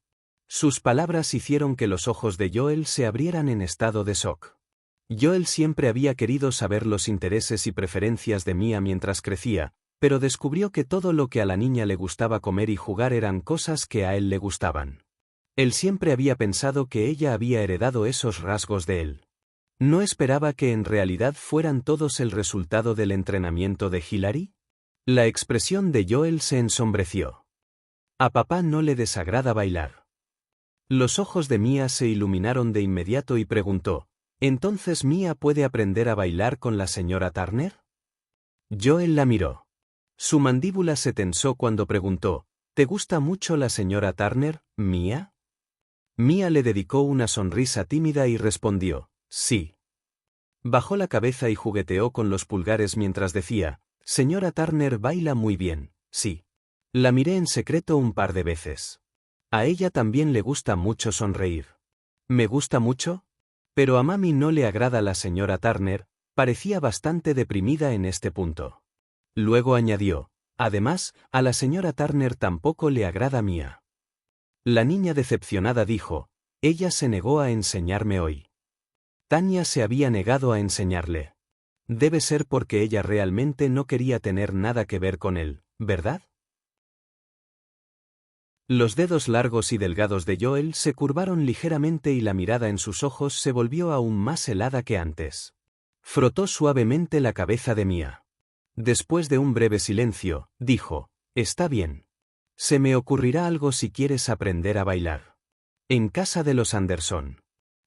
Sus palabras hicieron que los ojos de Joel se abrieran en estado de shock. Joel siempre había querido saber los intereses y preferencias de Mia mientras crecía, pero descubrió que todo lo que a la niña le gustaba comer y jugar eran cosas que a él le gustaban. Él siempre había pensado que ella había heredado esos rasgos de él. ¿No esperaba que en realidad fueran todos el resultado del entrenamiento de Hillary? La expresión de Joel se ensombreció. A papá no le desagrada bailar. Los ojos de Mia se iluminaron de inmediato y preguntó, ¿entonces Mia puede aprender a bailar con la señora Turner? Joel la miró. Su mandíbula se tensó cuando preguntó, ¿te gusta mucho la señora Turner, Mia? Mia le dedicó una sonrisa tímida y respondió, sí. Bajó la cabeza y jugueteó con los pulgares mientras decía, señora Turner baila muy bien, sí. La miré en secreto un par de veces. A ella también le gusta mucho sonreír. ¿Me gusta mucho? Pero a mami no le agrada la señora Turner, parecía bastante deprimida en este punto. Luego añadió, además, a la señora Turner tampoco le agrada Mia. La niña decepcionada dijo, ella se negó a enseñarme hoy. Tanya se había negado a enseñarle. Debe ser porque ella realmente no quería tener nada que ver con él, ¿verdad? Los dedos largos y delgados de Joel se curvaron ligeramente y la mirada en sus ojos se volvió aún más helada que antes. Frotó suavemente la cabeza de Mia. Después de un breve silencio, dijo, «Está bien. Se me ocurrirá algo si quieres aprender a bailar». En casa de los Anderson.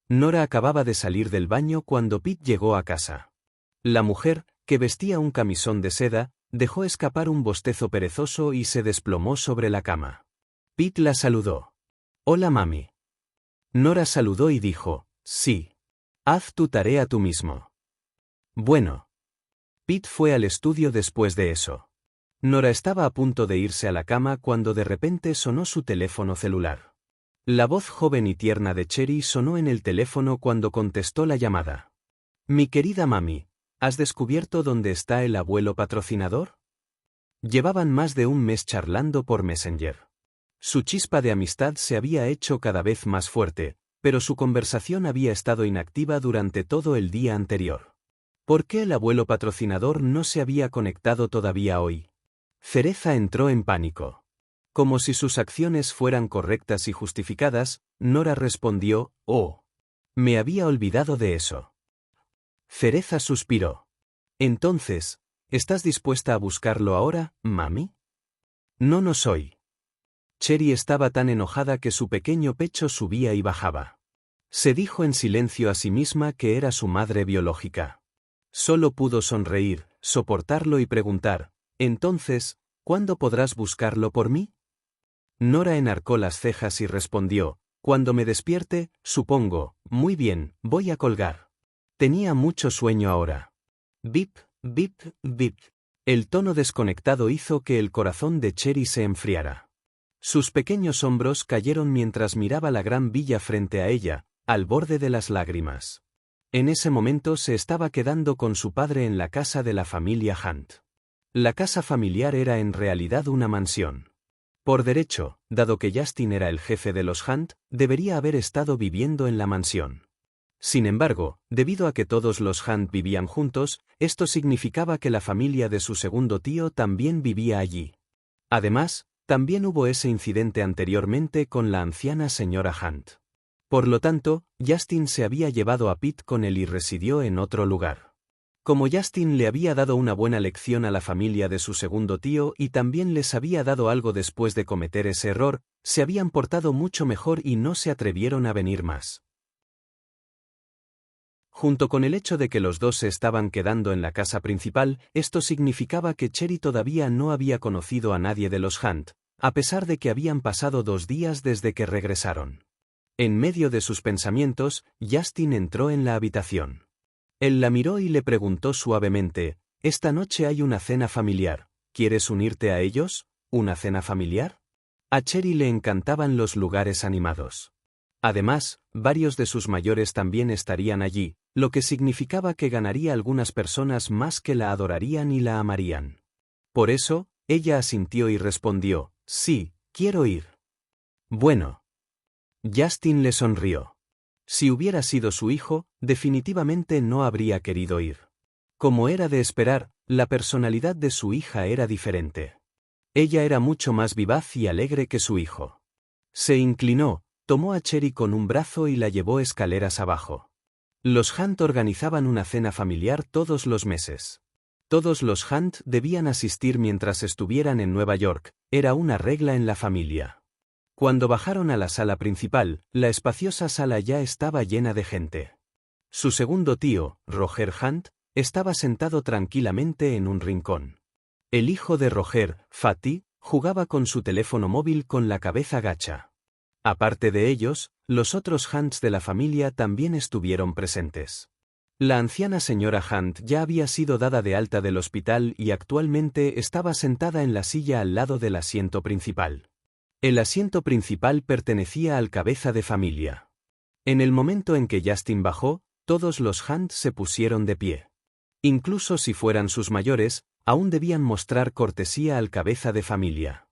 Nora acababa de salir del baño cuando Pete llegó a casa. La mujer, que vestía un camisón de seda, dejó escapar un bostezo perezoso y se desplomó sobre la cama. Pete la saludó. «Hola, mami». Nora saludó y dijo, «Sí. Haz tu tarea tú mismo». Bueno. Pete fue al estudio después de eso. Nora estaba a punto de irse a la cama cuando de repente sonó su teléfono celular. La voz joven y tierna de Cherry sonó en el teléfono cuando contestó la llamada. «Mi querida mami, ¿has descubierto dónde está el abuelo patrocinador?» Llevaban más de un mes charlando por Messenger. Su chispa de amistad se había hecho cada vez más fuerte, pero su conversación había estado inactiva durante todo el día anterior. ¿Por qué el abuelo patrocinador no se había conectado todavía hoy? Cereza entró en pánico. Como si sus acciones fueran correctas y justificadas, Nora respondió, «Oh. Me había olvidado de eso». Cereza suspiró. «Entonces, ¿estás dispuesta a buscarlo ahora, mami?» «No, no soy». Cherry estaba tan enojada que su pequeño pecho subía y bajaba. Se dijo en silencio a sí misma que era su madre biológica. Solo pudo sonreír, soportarlo y preguntar, «Entonces, ¿cuándo podrás buscarlo por mí?» Nora enarcó las cejas y respondió, «Cuando me despierte, supongo, muy bien, voy a colgar». Tenía mucho sueño ahora. Bip, bip, bip. El tono desconectado hizo que el corazón de Cherry se enfriara. Sus pequeños hombros cayeron mientras miraba la gran villa frente a ella, al borde de las lágrimas. En ese momento se estaba quedando con su padre en la casa de la familia Hunt. La casa familiar era en realidad una mansión. Por derecho, dado que Justin era el jefe de los Hunt, debería haber estado viviendo en la mansión. Sin embargo, debido a que todos los Hunt vivían juntos, esto significaba que la familia de su segundo tío también vivía allí. Además, también hubo ese incidente anteriormente con la anciana señora Hunt. Por lo tanto, Justin se había llevado a Pete con él y residió en otro lugar. Como Justin le había dado una buena lección a la familia de su segundo tío y también les había dado algo después de cometer ese error, se habían portado mucho mejor y no se atrevieron a venir más. Junto con el hecho de que los dos se estaban quedando en la casa principal, esto significaba que Cherry todavía no había conocido a nadie de los Hunt, a pesar de que habían pasado 2 días desde que regresaron. En medio de sus pensamientos, Justin entró en la habitación. Él la miró y le preguntó suavemente, «Esta noche hay una cena familiar, ¿quieres unirte a ellos? ¿Una cena familiar?» A Cherry le encantaban los lugares animados. Además, varios de sus mayores también estarían allí, lo que significaba que ganaría algunas personas más que la adorarían y la amarían. Por eso, ella asintió y respondió, «Sí, quiero ir». Bueno. Justin le sonrió. Si hubiera sido su hijo, definitivamente no habría querido ir. Como era de esperar, la personalidad de su hija era diferente. Ella era mucho más vivaz y alegre que su hijo. Se inclinó, tomó a Cherry con un brazo y la llevó escaleras abajo. Los Hunt organizaban una cena familiar todos los meses. Todos los Hunt debían asistir mientras estuvieran en Nueva York, era una regla en la familia. Cuando bajaron a la sala principal, la espaciosa sala ya estaba llena de gente. Su segundo tío, Roger Hunt, estaba sentado tranquilamente en un rincón. El hijo de Roger, Fatty, jugaba con su teléfono móvil con la cabeza gacha. Aparte de ellos, los otros Hunts de la familia también estuvieron presentes. La anciana señora Hunt ya había sido dada de alta del hospital y actualmente estaba sentada en la silla al lado del asiento principal. El asiento principal pertenecía al cabeza de familia. En el momento en que Justin bajó, todos los Hunt se pusieron de pie. Incluso si fueran sus mayores, aún debían mostrar cortesía al cabeza de familia.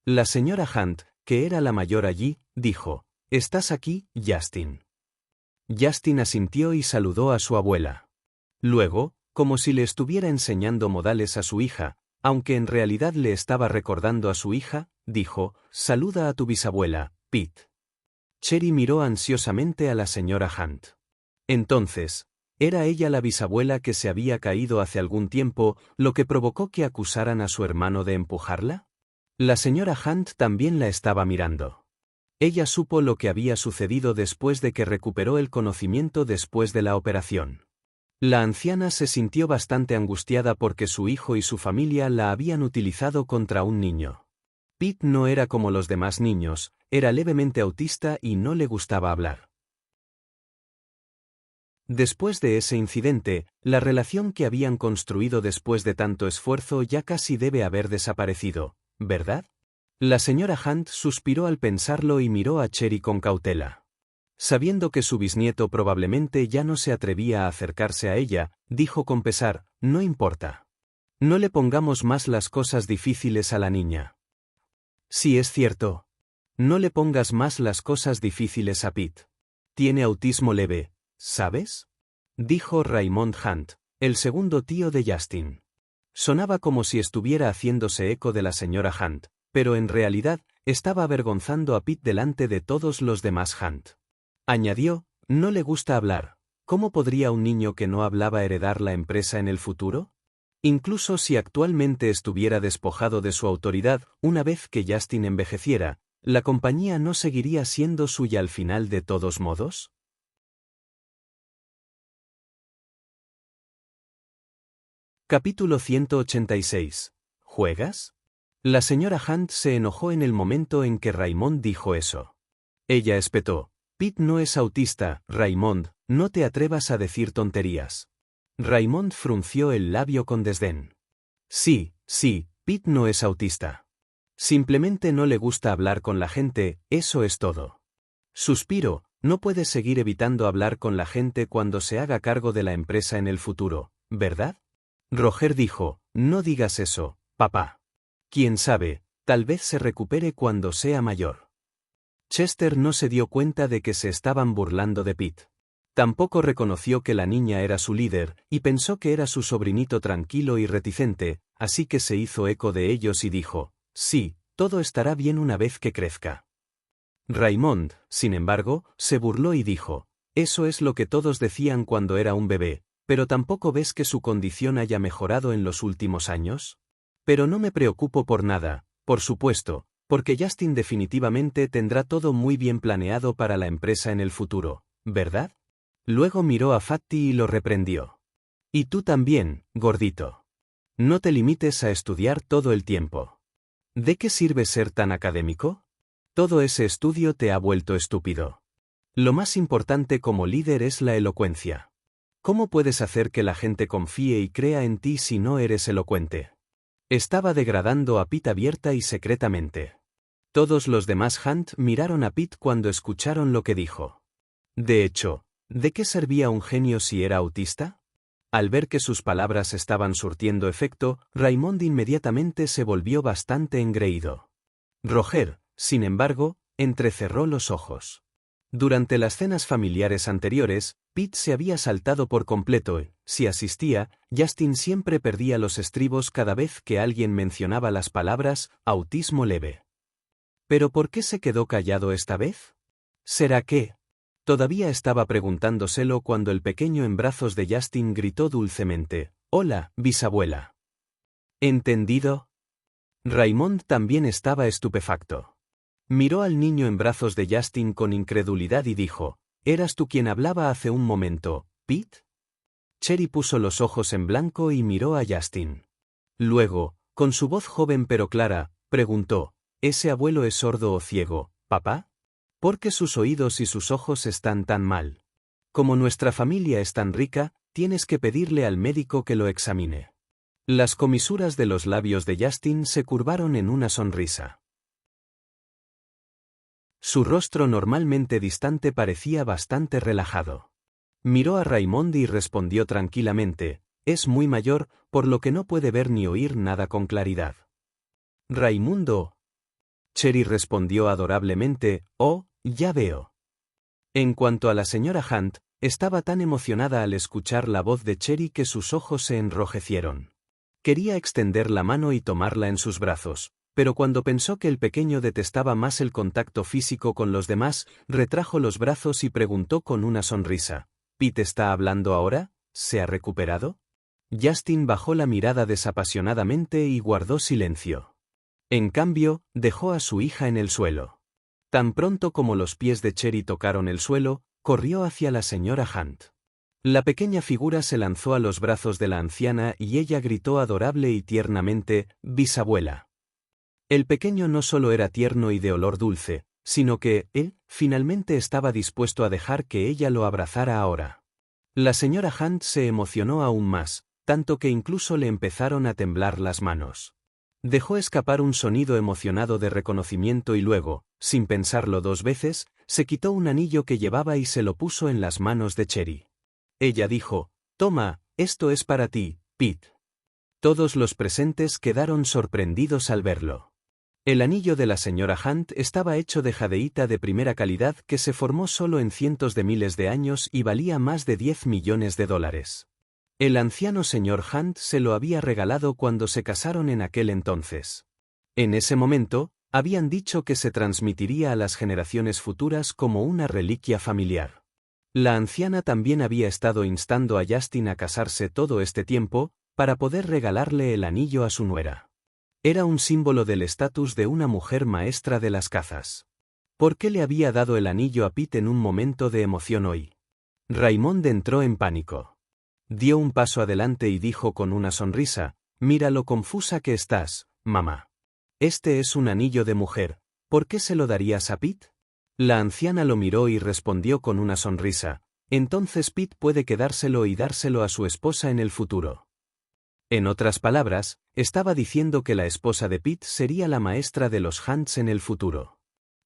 La señora Hunt, que era la mayor allí, dijo, «¿Estás aquí, Justin?» Justin asintió y saludó a su abuela. Luego, como si le estuviera enseñando modales a su hija, Aunque en realidad le estaba recordando a su hija, dijo, «Saluda a tu bisabuela, Pete». Cherry miró ansiosamente a la señora Hunt. Entonces, ¿era ella la bisabuela que se había caído hace algún tiempo, lo que provocó que acusaran a su hermano de empujarla? La señora Hunt también la estaba mirando. Ella supo lo que había sucedido después de que recuperó el conocimiento después de la operación. La anciana se sintió bastante angustiada porque su hijo y su familia la habían utilizado contra un niño. Pete no era como los demás niños, era levemente autista y no le gustaba hablar. Después de ese incidente, la relación que habían construido después de tanto esfuerzo ya casi debe haber desaparecido, ¿verdad? La señora Hunt suspiró al pensarlo y miró a Cherry con cautela. Sabiendo que su bisnieto probablemente ya no se atrevía a acercarse a ella, dijo con pesar, «No importa. No le pongamos más las cosas difíciles a la niña». Sí, es cierto. No le pongas más las cosas difíciles a Pete. Tiene autismo leve, ¿sabes? Dijo Raymond Hunt, el segundo tío de Justin. Sonaba como si estuviera haciéndose eco de la señora Hunt, pero en realidad, estaba avergonzando a Pete delante de todos los demás Hunt. Añadió, «No le gusta hablar. ¿Cómo podría un niño que no hablaba heredar la empresa en el futuro? Incluso si actualmente estuviera despojado de su autoridad, una vez que Justin envejeciera, ¿la compañía no seguiría siendo suya al final de todos modos?» Capítulo 186. ¿Juegas? La señora Hunt se enojó en el momento en que Raymond dijo eso. Ella espetó, «Pete no es autista, Raymond, no te atrevas a decir tonterías». Raymond frunció el labio con desdén. Sí, Pete no es autista. Simplemente no le gusta hablar con la gente, eso es todo. Suspiro, no puedes seguir evitando hablar con la gente cuando se haga cargo de la empresa en el futuro, ¿verdad? Roger dijo, «No digas eso, papá. Quién sabe, tal vez se recupere cuando sea mayor». Chester no se dio cuenta de que se estaban burlando de Pete. Tampoco reconoció que la niña era su líder, y pensó que era su sobrinito tranquilo y reticente, así que se hizo eco de ellos y dijo, «Sí, todo estará bien una vez que crezca». Raymond, sin embargo, se burló y dijo, «Eso es lo que todos decían cuando era un bebé, pero tampoco ves que su condición haya mejorado en los últimos años. Pero no me preocupo por nada, por supuesto, porque Justin definitivamente tendrá todo muy bien planeado para la empresa en el futuro, ¿verdad?» Luego miró a Fatty y lo reprendió. «Y tú también, gordito. No te limites a estudiar todo el tiempo. ¿De qué sirve ser tan académico? Todo ese estudio te ha vuelto estúpido. Lo más importante como líder es la elocuencia. ¿Cómo puedes hacer que la gente confíe y crea en ti si no eres elocuente?» Estaba degradando a Pete abierta y secretamente. Todos los demás Hunt miraron a Pete cuando escucharon lo que dijo. De hecho, ¿de qué servía un genio si era autista? Al ver que sus palabras estaban surtiendo efecto, Raymond inmediatamente se volvió bastante engreído. Roger, sin embargo, entrecerró los ojos. Durante las cenas familiares anteriores, Pete se había saltado por completo y, si asistía, Justin siempre perdía los estribos cada vez que alguien mencionaba las palabras autismo leve. ¿Pero por qué se quedó callado esta vez? ¿Será que? Todavía estaba preguntándoselo cuando el pequeño en brazos de Justin gritó dulcemente, «Hola, bisabuela». ¿Entendido? Raymond también estaba estupefacto. Miró al niño en brazos de Justin con incredulidad y dijo, «¿Eras tú quien hablaba hace un momento, Pete?» Cherry puso los ojos en blanco y miró a Justin. Luego, con su voz joven pero clara, preguntó, «¿Ese abuelo es sordo o ciego, papá? ¿Por qué sus oídos y sus ojos están tan mal? Como nuestra familia es tan rica, tienes que pedirle al médico que lo examine». Las comisuras de los labios de Justin se curvaron en una sonrisa. Su rostro normalmente distante parecía bastante relajado. Miró a Raymond y respondió tranquilamente, «Es muy mayor, por lo que no puede ver ni oír nada con claridad». «Raimundo». Cherry respondió adorablemente, «Oh, ya veo». En cuanto a la señora Hunt, estaba tan emocionada al escuchar la voz de Cherry que sus ojos se enrojecieron. Quería extender la mano y tomarla en sus brazos, pero cuando pensó que el pequeño detestaba más el contacto físico con los demás, retrajo los brazos y preguntó con una sonrisa: ¿Pete está hablando ahora? ¿Se ha recuperado? Justin bajó la mirada desapasionadamente y guardó silencio. En cambio, dejó a su hija en el suelo. Tan pronto como los pies de Cherry tocaron el suelo, corrió hacia la señora Hunt. La pequeña figura se lanzó a los brazos de la anciana y ella gritó adorable y tiernamente: «Bisabuela». El pequeño no solo era tierno y de olor dulce, sino que, él, finalmente estaba dispuesto a dejar que ella lo abrazara ahora. La señora Hunt se emocionó aún más, tanto que incluso le empezaron a temblar las manos. Dejó escapar un sonido emocionado de reconocimiento y luego, sin pensarlo dos veces, se quitó un anillo que llevaba y se lo puso en las manos de Cherry. Ella dijo: «Toma, esto es para ti, Pete». Todos los presentes quedaron sorprendidos al verlo. El anillo de la señora Hunt estaba hecho de jadeíta de primera calidad que se formó solo en cientos de miles de años y valía más de $10 millones. El anciano señor Hunt se lo había regalado cuando se casaron en aquel entonces. En ese momento, habían dicho que se transmitiría a las generaciones futuras como una reliquia familiar. La anciana también había estado instando a Justin a casarse todo este tiempo, para poder regalarle el anillo a su nuera. Era un símbolo del estatus de una mujer maestra de las cazas. ¿Por qué le había dado el anillo a Pete en un momento de emoción hoy? Raymond entró en pánico. Dio un paso adelante y dijo con una sonrisa: «Mira lo confusa que estás, mamá. Este es un anillo de mujer, ¿por qué se lo darías a Pete?» La anciana lo miró y respondió con una sonrisa: «Entonces Pete puede quedárselo y dárselo a su esposa en el futuro». En otras palabras, estaba diciendo que la esposa de Pete sería la maestra de los Hunts en el futuro.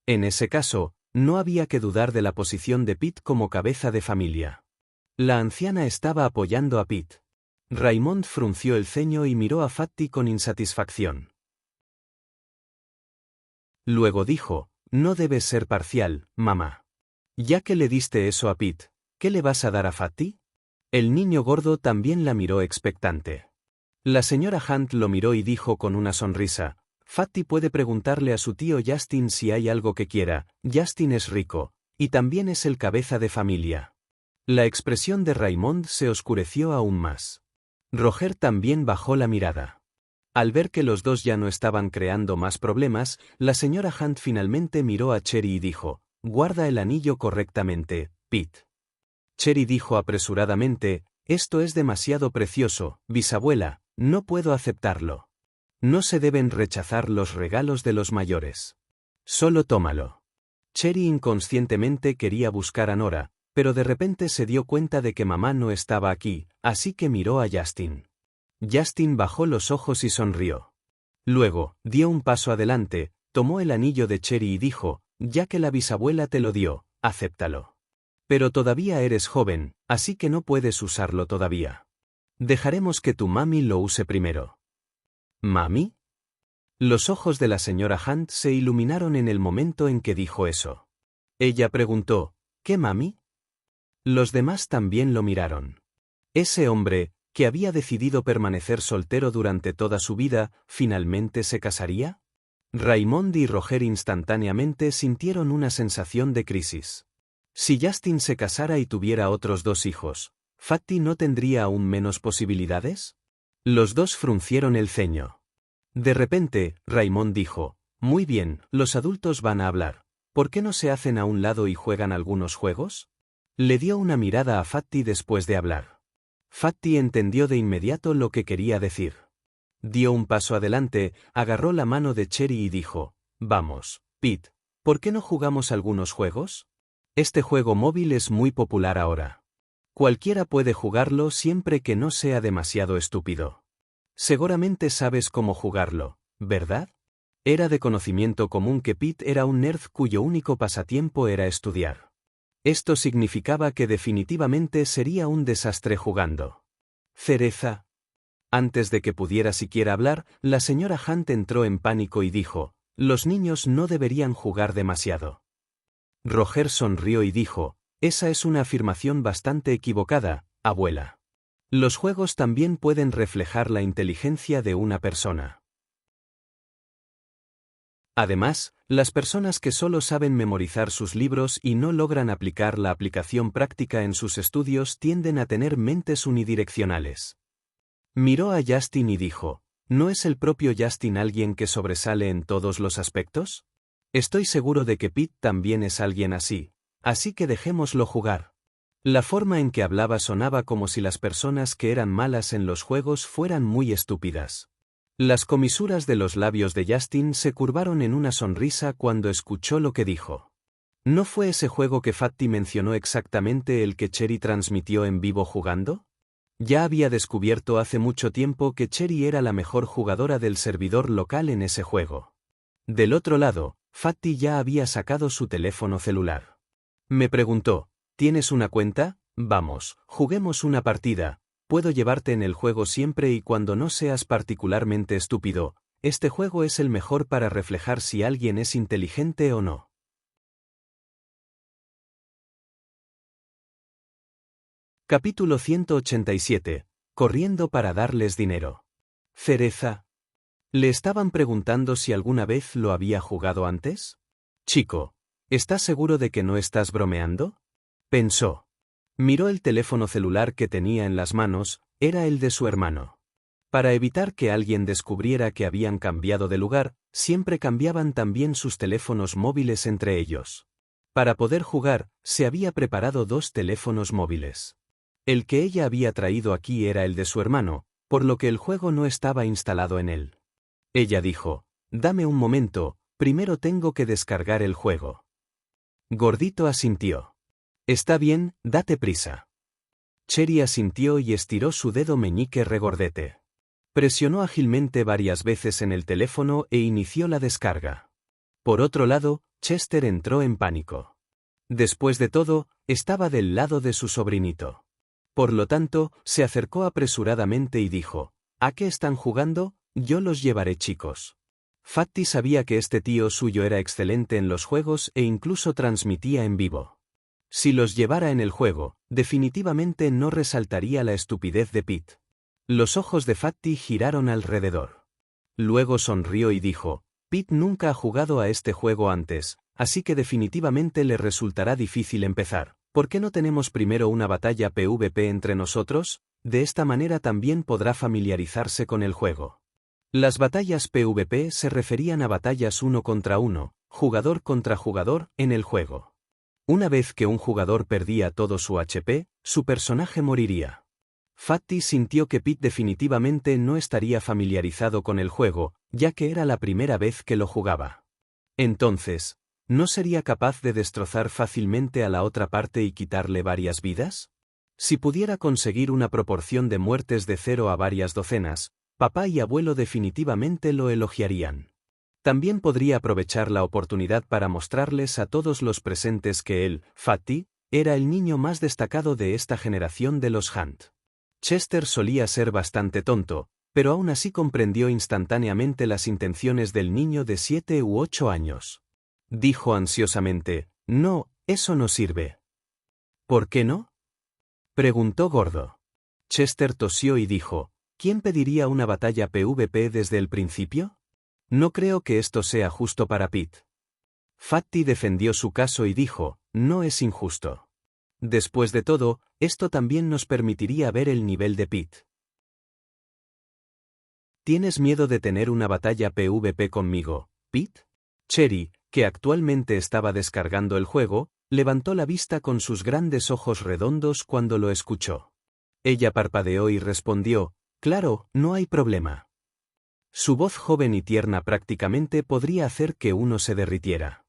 En ese caso, no había que dudar de la posición de Pete como cabeza de familia. La anciana estaba apoyando a Pete. Raymond frunció el ceño y miró a Fatty con insatisfacción. Luego dijo: «No debes ser parcial, mamá. Ya que le diste eso a Pete, ¿qué le vas a dar a Fatty?» El niño gordo también la miró expectante. La señora Hunt lo miró y dijo con una sonrisa: «Fatty puede preguntarle a su tío Justin si hay algo que quiera, Justin es rico, y también es el cabeza de familia». La expresión de Raymond se oscureció aún más. Roger también bajó la mirada. Al ver que los dos ya no estaban creando más problemas, la señora Hunt finalmente miró a Cherry y dijo: «Guarda el anillo correctamente, Pete». Cherry dijo apresuradamente: «Esto es demasiado precioso, bisabuela, no puedo aceptarlo. No se deben rechazar los regalos de los mayores. Solo tómalo». Cherry inconscientemente quería buscar a Nora, pero de repente se dio cuenta de que mamá no estaba aquí, así que miró a Justin. Justin bajó los ojos y sonrió. Luego, dio un paso adelante, tomó el anillo de Cherry y dijo: «Ya que la bisabuela te lo dio, acéptalo. Pero todavía eres joven, así que no puedes usarlo todavía. Dejaremos que tu mami lo use primero». «¿Mami?» Los ojos de la señora Hunt se iluminaron en el momento en que dijo eso. Ella preguntó: «¿Qué mami?» Los demás también lo miraron. Ese hombre, que había decidido permanecer soltero durante toda su vida, ¿finalmente se casaría? Raymond y Roger instantáneamente sintieron una sensación de crisis. Si Justin se casara y tuviera otros 2 hijos, ¿Fatty no tendría aún menos posibilidades? Los dos fruncieron el ceño. De repente, Raymond dijo: «Muy bien, los adultos van a hablar. ¿Por qué no se hacen a un lado y juegan algunos juegos?» Le dio una mirada a Fatty después de hablar. Fatty entendió de inmediato lo que quería decir. Dio un paso adelante, agarró la mano de Cherry y dijo: «Vamos, Pete, ¿por qué no jugamos algunos juegos? Este juego móvil es muy popular ahora. Cualquiera puede jugarlo siempre que no sea demasiado estúpido. Seguramente sabes cómo jugarlo, ¿verdad?» Era de conocimiento común que Pete era un nerd cuyo único pasatiempo era estudiar. Esto significaba que definitivamente sería un desastre jugando. «Cereza». Antes de que pudiera siquiera hablar, la señora Hunt entró en pánico y dijo: «Los niños no deberían jugar demasiado». Roger sonrió y dijo: «Esa es una afirmación bastante equivocada, abuela. Los juegos también pueden reflejar la inteligencia de una persona. Además, las personas que solo saben memorizar sus libros y no logran aplicar la aplicación práctica en sus estudios tienden a tener mentes unidireccionales. Miró a Justin y dijo, ¿no es el propio Justin alguien que sobresale en todos los aspectos? Estoy seguro de que Pete también es alguien así que dejémoslo jugar. La forma en que hablaba sonaba como si las personas que eran malas en los juegos fueran muy estúpidas. Las comisuras de los labios de Justin se curvaron en una sonrisa cuando escuchó lo que dijo. ¿No fue ese juego que Fatty mencionó exactamente el que Cherry transmitió en vivo jugando? Ya había descubierto hace mucho tiempo que Cherry era la mejor jugadora del servidor local en ese juego. Del otro lado, Fatty ya había sacado su teléfono celular. Me preguntó, ¿tienes una cuenta? Vamos, juguemos una partida. Puedo llevarte en el juego siempre y cuando no seas particularmente estúpido. Este juego es el mejor para reflejar si alguien es inteligente o no. Capítulo 187. Corriendo para darles dinero. Cereza. ¿Le estaban preguntando si alguna vez lo había jugado antes? Chico, ¿estás seguro de que no estás bromeando? Pensó. Miró el teléfono celular que tenía en las manos, era el de su hermano. Para evitar que alguien descubriera que habían cambiado de lugar, siempre cambiaban también sus teléfonos móviles entre ellos. Para poder jugar, se había preparado 2 teléfonos móviles. El que ella había traído aquí era el de su hermano, por lo que el juego no estaba instalado en él. Ella dijo, «Dame un momento, primero tengo que descargar el juego». Gordito asintió. Está bien, date prisa. Cherry asintió y estiró su dedo meñique regordete. Presionó ágilmente varias veces en el teléfono e inició la descarga. Por otro lado, Chester entró en pánico. Después de todo, estaba del lado de su sobrinito. Por lo tanto, se acercó apresuradamente y dijo, ¿a qué están jugando? Yo los llevaré, chicos. Fatty sabía que este tío suyo era excelente en los juegos e incluso transmitía en vivo. Si los llevara en el juego, definitivamente no resaltaría la estupidez de Pete. Los ojos de Fatty giraron alrededor. Luego sonrió y dijo, Pete nunca ha jugado a este juego antes, así que definitivamente le resultará difícil empezar. ¿Por qué no tenemos primero una batalla PvP entre nosotros? De esta manera también podrá familiarizarse con el juego. Las batallas PvP se referían a batallas uno contra uno, jugador contra jugador, en el juego. Una vez que un jugador perdía todo su HP, su personaje moriría. Fatty sintió que Pete definitivamente no estaría familiarizado con el juego, ya que era la primera vez que lo jugaba. Entonces, ¿no sería capaz de destrozar fácilmente a la otra parte y quitarle varias vidas? Si pudiera conseguir una proporción de muertes de 0 a varias docenas, papá y abuelo definitivamente lo elogiarían. También podría aprovechar la oportunidad para mostrarles a todos los presentes que él, Fatty, era el niño más destacado de esta generación de los Hunt. Chester solía ser bastante tonto, pero aún así comprendió instantáneamente las intenciones del niño de 7 u 8 años. Dijo ansiosamente, «No, eso no sirve». «¿Por qué no?», preguntó Gordo. Chester tosió y dijo, «¿Quién pediría una batalla PvP desde el principio? No creo que esto sea justo para Pete». Fatty defendió su caso y dijo, «No es injusto. Después de todo, esto también nos permitiría ver el nivel de Pete». ¿Tienes miedo de tener una batalla PvP conmigo, Pete? Cherry, que actualmente estaba descargando el juego, levantó la vista con sus grandes ojos redondos cuando lo escuchó. Ella parpadeó y respondió, «Claro, no hay problema». Su voz joven y tierna prácticamente podría hacer que uno se derritiera.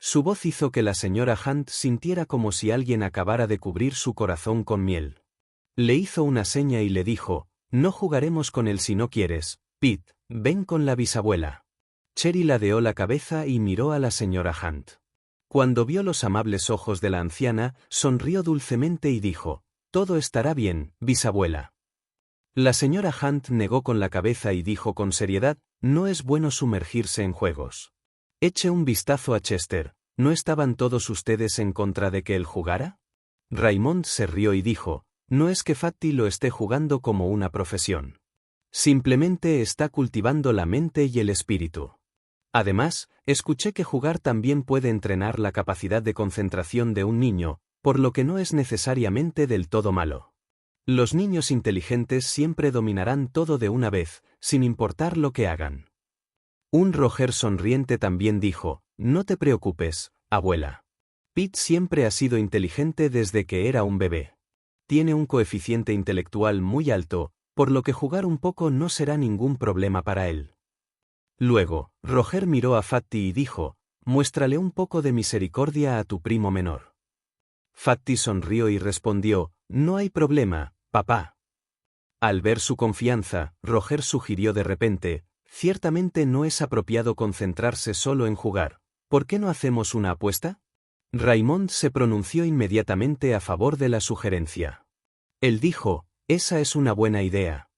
Su voz hizo que la señora Hunt sintiera como si alguien acabara de cubrir su corazón con miel. Le hizo una seña y le dijo, «No jugaremos con él si no quieres, Pete, ven con la bisabuela». Cherry ladeó la cabeza y miró a la señora Hunt. Cuando vio los amables ojos de la anciana, sonrió dulcemente y dijo, «Todo estará bien, bisabuela». La señora Hunt negó con la cabeza y dijo con seriedad, «No es bueno sumergirse en juegos. Eche un vistazo a Chester, ¿no estaban todos ustedes en contra de que él jugara?» Raymond se rió y dijo, No es que Fatty lo esté jugando como una profesión. Simplemente está cultivando la mente y el espíritu. Además, escuché que jugar también puede entrenar la capacidad de concentración de un niño, por lo que no es necesariamente del todo malo. Los niños inteligentes siempre dominarán todo de una vez, sin importar lo que hagan. Un Roger sonriente también dijo, no te preocupes, abuela. Pete siempre ha sido inteligente desde que era un bebé. Tiene un coeficiente intelectual muy alto, por lo que jugar un poco no será ningún problema para él. Luego, Roger miró a Fatty y dijo, muéstrale un poco de misericordia a tu primo menor. Fatty sonrió y respondió, no hay problema, papá. Al ver su confianza, Roger sugirió de repente, ciertamente no es apropiado concentrarse solo en jugar. ¿Por qué no hacemos una apuesta? Raymond se pronunció inmediatamente a favor de la sugerencia. Él dijo, esa es una buena idea.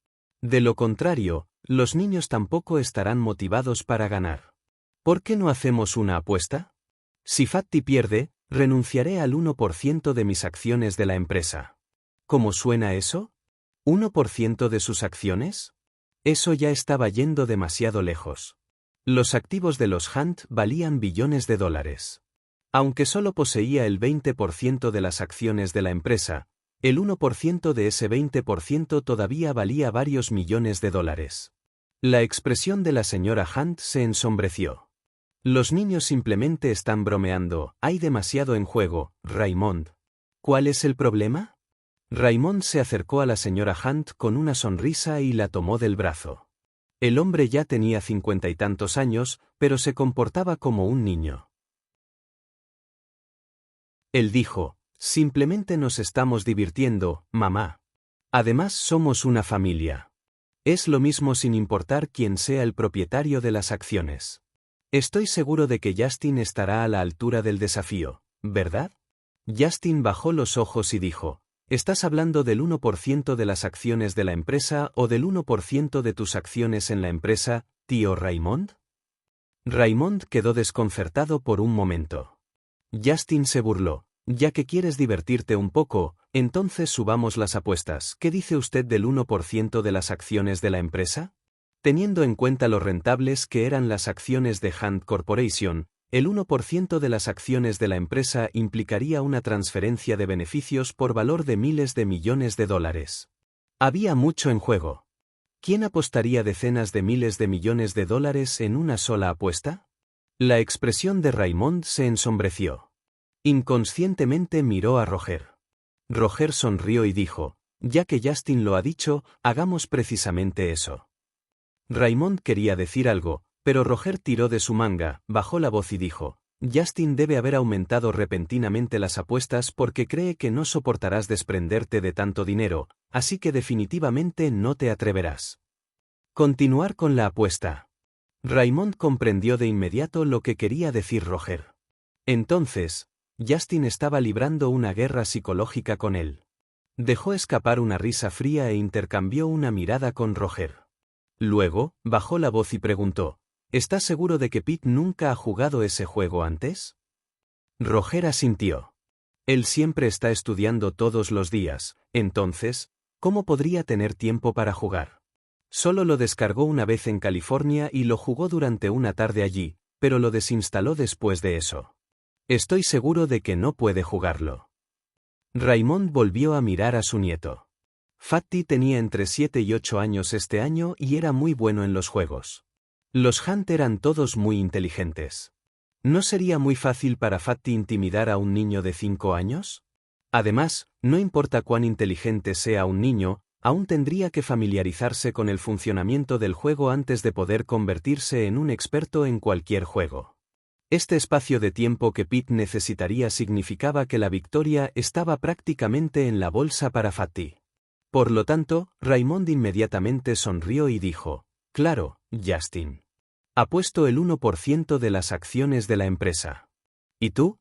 De lo contrario, los niños tampoco estarán motivados para ganar. ¿Por qué no hacemos una apuesta? Si Fatty pierde, renunciaré al 1% de mis acciones de la empresa. ¿Cómo suena eso? ¿1% de sus acciones? Eso ya estaba yendo demasiado lejos. Los activos de los Hunt valían billones de dólares. Aunque solo poseía el 20% de las acciones de la empresa, el 1% de ese 20% todavía valía varios millones de dólares. La expresión de la señora Hunt se ensombreció. Los niños simplemente están bromeando, hay demasiado en juego, Raymond. ¿Cuál es el problema? Raymond se acercó a la señora Hunt con una sonrisa y la tomó del brazo. El hombre ya tenía 50 y tantos años, pero se comportaba como un niño. Él dijo, simplemente nos estamos divirtiendo, mamá. Además somos una familia. Es lo mismo sin importar quién sea el propietario de las acciones. Estoy seguro de que Justin estará a la altura del desafío, ¿verdad? Justin bajó los ojos y dijo, ¿estás hablando del 1% de las acciones de la empresa o del 1% de tus acciones en la empresa, tío Raymond? Raymond quedó desconcertado por un momento. Justin se burló, ya que quieres divertirte un poco, entonces subamos las apuestas. ¿Qué dice usted del 1% de las acciones de la empresa? Teniendo en cuenta lo rentables que eran las acciones de Hunt Corporation, el 1% de las acciones de la empresa implicaría una transferencia de beneficios por valor de miles de millones de dólares. Había mucho en juego. ¿Quién apostaría decenas de miles de millones de dólares en una sola apuesta? La expresión de Raymond se ensombreció. Inconscientemente miró a Roger. Roger sonrió y dijo, ya que Justin lo ha dicho, hagamos precisamente eso. Raymond quería decir algo, pero Roger tiró de su manga, bajó la voz y dijo, Justin debe haber aumentado repentinamente las apuestas porque cree que no soportarás desprenderte de tanto dinero, así que definitivamente no te atreverás. Continuar con la apuesta. Raymond comprendió de inmediato lo que quería decir Roger. Entonces, Justin estaba librando una guerra psicológica con él. Dejó escapar una risa fría e intercambió una mirada con Roger. Luego, bajó la voz y preguntó, ¿estás seguro de que Pete nunca ha jugado ese juego antes? Roger asintió. Él siempre está estudiando todos los días, entonces, ¿cómo podría tener tiempo para jugar? Solo lo descargó una vez en California y lo jugó durante una tarde allí, pero lo desinstaló después de eso. Estoy seguro de que no puede jugarlo. Raymond volvió a mirar a su nieto. Fatty tenía entre 7 y 8 años este año y era muy bueno en los juegos. Los Hunt eran todos muy inteligentes. ¿No sería muy fácil para Fatty intimidar a un niño de 5 años? Además, no importa cuán inteligente sea un niño, aún tendría que familiarizarse con el funcionamiento del juego antes de poder convertirse en un experto en cualquier juego. Este espacio de tiempo que Pete necesitaría significaba que la victoria estaba prácticamente en la bolsa para Fatty. Por lo tanto, Raymond inmediatamente sonrió y dijo, claro, Justin. Apuesto el 1% de las acciones de la empresa. ¿Y tú?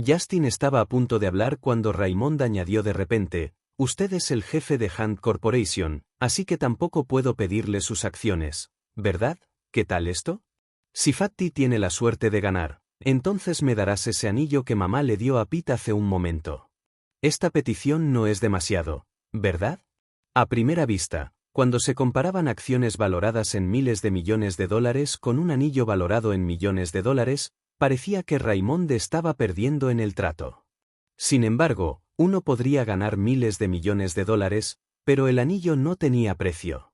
Justin estaba a punto de hablar cuando Raymond añadió de repente, usted es el jefe de Hunt Corporation, así que tampoco puedo pedirle sus acciones, ¿verdad? ¿Qué tal esto? Si Fatty tiene la suerte de ganar, entonces me darás ese anillo que mamá le dio a Pete hace un momento. Esta petición no es demasiado, ¿verdad? A primera vista, cuando se comparaban acciones valoradas en miles de millones de dólares con un anillo valorado en millones de dólares, parecía que Raymond estaba perdiendo en el trato. Sin embargo, uno podría ganar miles de millones de dólares, pero el anillo no tenía precio.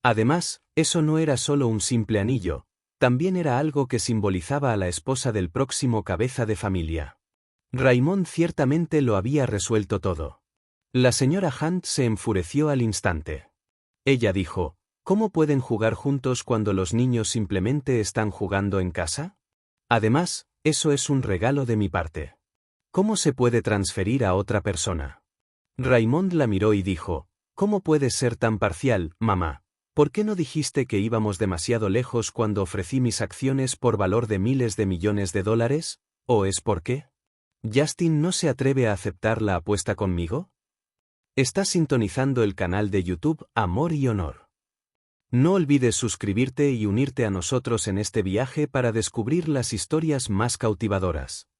Además, eso no era solo un simple anillo, también era algo que simbolizaba a la esposa del próximo cabeza de familia. Raymond ciertamente lo había resuelto todo. La señora Hunt se enfureció al instante. Ella dijo, ¿cómo pueden jugar juntos cuando los niños simplemente están jugando en casa? Además, eso es un regalo de mi parte. ¿Cómo se puede transferir a otra persona? Raymond la miró y dijo, ¿cómo puedes ser tan parcial, mamá? ¿Por qué no dijiste que íbamos demasiado lejos cuando ofrecí mis acciones por valor de miles de millones de dólares? ¿O es por qué? ¿Justin no se atreve a aceptar la apuesta conmigo? Estás sintonizando el canal de YouTube Amor y Honor. No olvides suscribirte y unirte a nosotros en este viaje para descubrir las historias más cautivadoras.